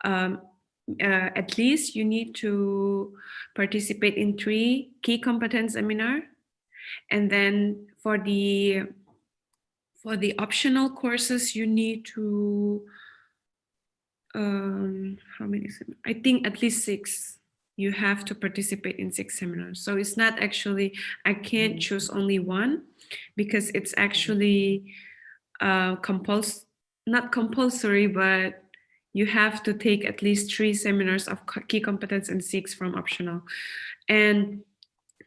at least you need to participate in 3 key competence seminar, and then for the for the optional courses, you need to, how many? I think at least 6. You have to participate in 6 seminars. So it's not actually, I can't choose only one, because it's actually not compulsory, but you have to take at least 3 seminars of key competence and 6 from optional. And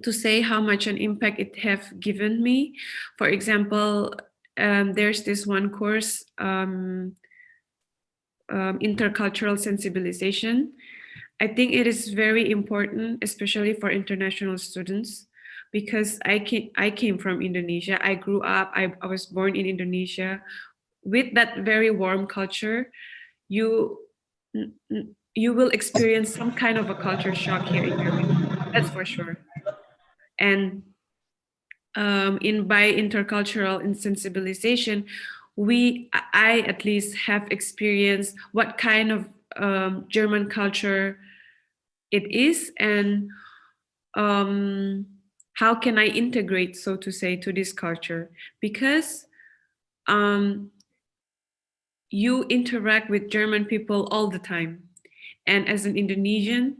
to say how much an impact it have given me, for example, there's this one course, intercultural sensibilization. I think it is very important, especially for international students, because I came from Indonesia. I grew up, I was born in Indonesia. With that very warm culture, you will experience some kind of a culture shock here in Germany. That's for sure. And by intercultural insensibilization, I at least have experienced what kind of German culture it is, and how can I integrate, so to say, to this culture, because you interact with German people all the time, and as an Indonesian,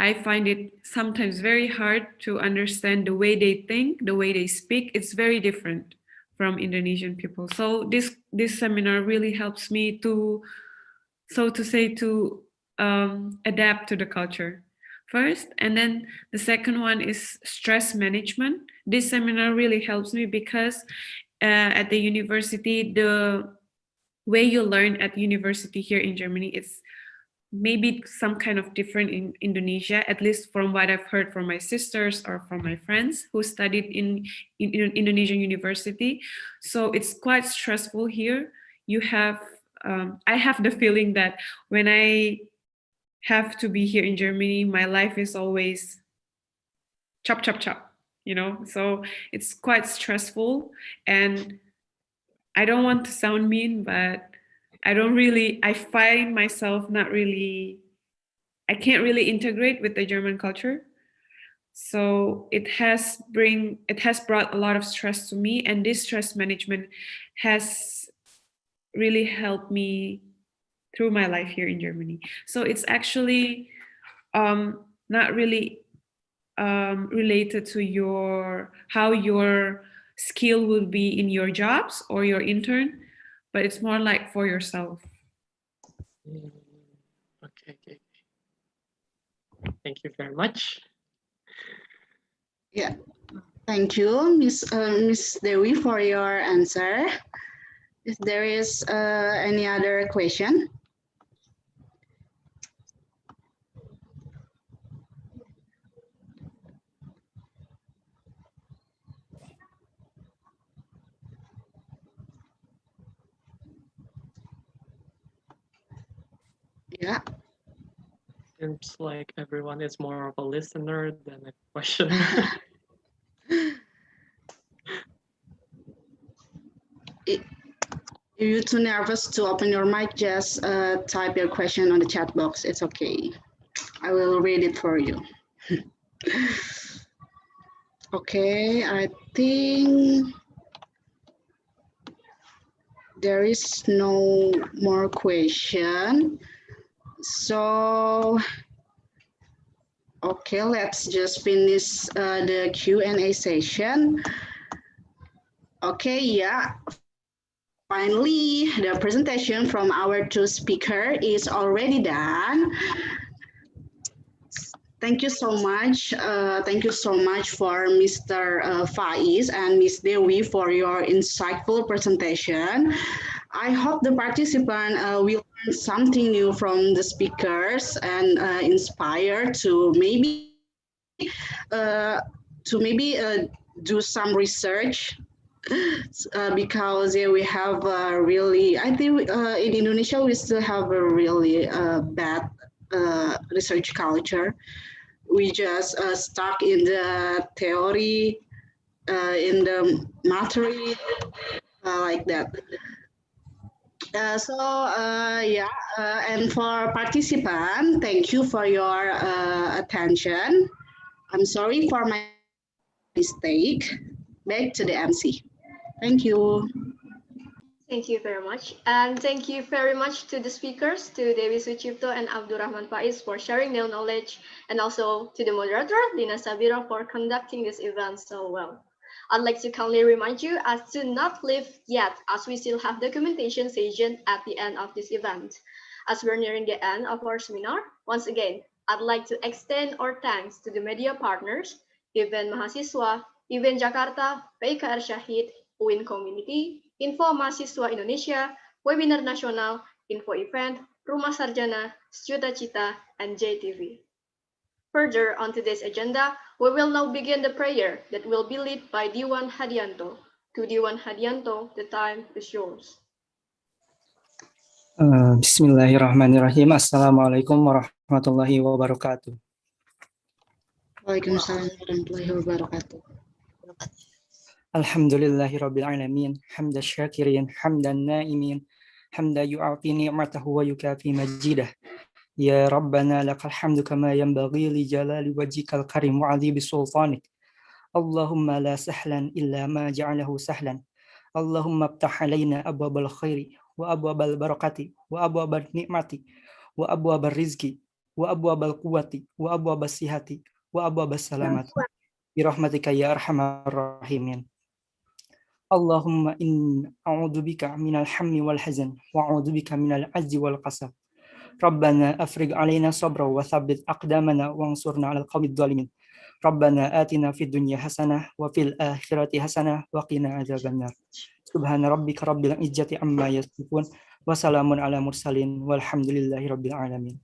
I find it sometimes very hard to understand the way they think, the way they speak. It's very different from Indonesian people. So this seminar really helps me to, so to say, to adapt to the culture first. And then the second one is stress management. This seminar really helps me because at the university, the way you learn at university here in Germany is maybe some kind of different in Indonesia, at least from what I've heard from my sisters or from my friends who studied in Indonesian university. So it's quite stressful here. You have, I have the feeling that when I have to be here in Germany, my life is always chop, chop, chop, you know? So it's quite stressful, and I don't want to sound mean, but I find myself not really, I can't really integrate with the German culture. So it has brought a lot of stress to me, and this stress management has really helped me through my life here in Germany. So it's actually not really related to how your skill will be in your jobs or your intern, but it's more like for yourself. Okay. Thank you very much. Yeah, thank you, Miss Dewi, for your answer. If there is any other question? Yeah. Seems like everyone is more of a listener than a questioner. If you're too nervous to open your mic, just type your question on the chat box. It's okay. I will read it for you. Okay, I think there is no more question. So, okay, let's just finish the Q&A session. Okay, yeah. Finally, the presentation from our 2 speakers is already done. Thank you so much. Thank you so much for Mr. Faiz and Ms. Dewi for your insightful presentation. I hope the participant will learn something new from the speakers and inspired to maybe do some research. Because we have really, I think in Indonesia we still have a really bad research culture. We just stuck in the theory, in the material, like that. And for participants, thank you for your attention. I'm sorry for my mistake. Back to the MC. Thank you. Thank you very much. And thank you very much to the speakers, to Dewi Sucipto and Abdurrahman Faiz for sharing their knowledge, and also to the moderator, Lina Sabira, for conducting this event so well. I'd like to kindly remind you as to not leave yet, as we still have documentation session at the end of this event. As we're nearing the end of our seminar, once again, I'd like to extend our thanks to the media partners, Event Mahasiswa, Event Jakarta, PKR Syahid, UIN Community, Info Mahasiswa Indonesia, Webinar Nasional, Info Event, Rumah Sarjana, Stuta Cita, and JTV. Further on today's agenda, we will now begin the prayer that will be led by Diwan Hadianto. To Diwan Hadianto, the time is yours. Bismillahirrahmanirrahim. Assalamualaikum warahmatullahi wabarakatuh. Waalaikumsalam warahmatullahi wabarakatuh. Alhamdulillahirabbil alamin, hamdan syakirin, hamdan naimin, hamdan yu'ati ni'matahu wa yukafi majidah. Ya Rabbana lakal hamdu kama yanbaghi li jalali wajhikal karim wa 'azimi sultanik. Allahumma la sahlan illa ma ja'alahu sahlan. Allahumma iftah 'alaina abwabal khairi wa abwabal barakati wa abwabal nikmati wa abwabal rizki wa abwabal quwwati wa abwabas sihati wa abwabas salamati bi rahmatika ya arhamar rahimin. Allahumma in a'udzu bika minal hammi wal hazan wa a'udzu bika minal ajzi wal qasab. Rabbana afrigh 'alaina sabra wa tsabbit aqdamana wansurna 'alal qawmidh dhalimin. Rabbana atina fid dunya hasanah wa fil akhirati hasanah wa qina adzabannar. Subhana rabbika rabbil izzati amma yasifun wa salamun ala mursalin walhamdulillahi rabbil alamin.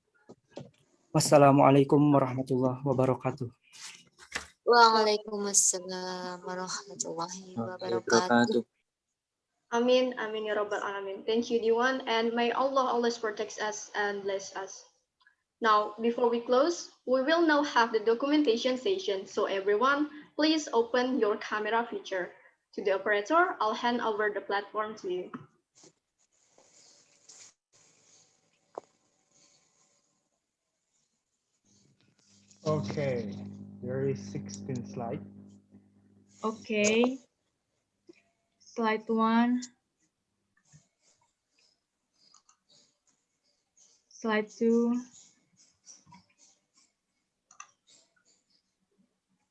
Wassalamualaikum warahmatullahi wabarakatuh. Waalaikumsalam warahmatullahi wabarakatuh. Amin, amin ya rabbal alamin. Thank you, Diwan, and may Allah always protect us and bless us. Now, before we close, we will now have the documentation session. So everyone, please open your camera feature. To the operator, I'll hand over the platform to you. Okay, there is 16 slide. Okay. Slide 1. Slide 2.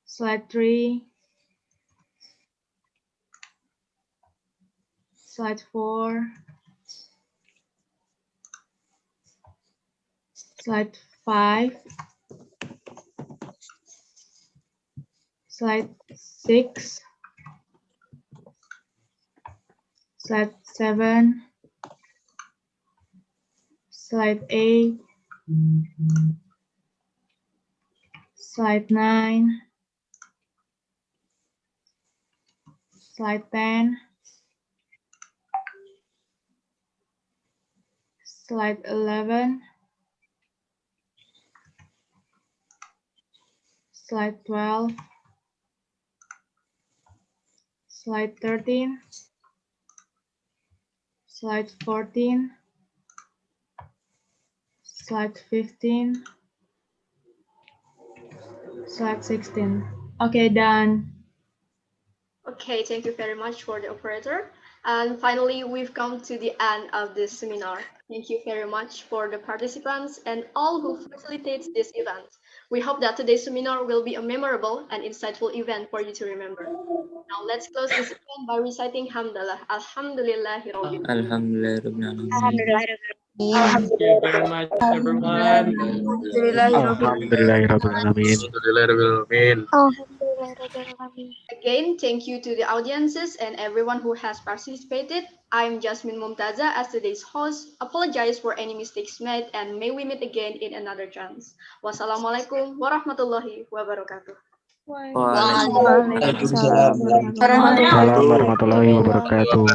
Slide 3. Slide 4. Slide 5. Slide 6. Slide 7. Slide 8. Slide 9. Slide 10. Slide 11. Slide 12. Slide 13. Slide 14. Slide 15. Slide 16. Okay, done. Okay, thank you very much for the operator. And finally, we've come to the end of this seminar. Thank you very much for the participants and all who facilitates this event. We hope that today's seminar will be a memorable and insightful event for you to remember. Now let's close this event by reciting Hamdalah. Alhamdulillahirabbil Alhamdulillahirabbil Thank you very much, everyone. Alhamdulillahirrahmanirrahim. Again, thank you to the audiences and everyone who has participated. I'm Jasmine Mumtaza as today's host. Apologize for any mistakes made and may we meet again in another chance. Wassalamualaikum warahmatullahi wabarakatuh. Waalaikumsalam Waalaikumsalam warahmatullahi wabarakatuh.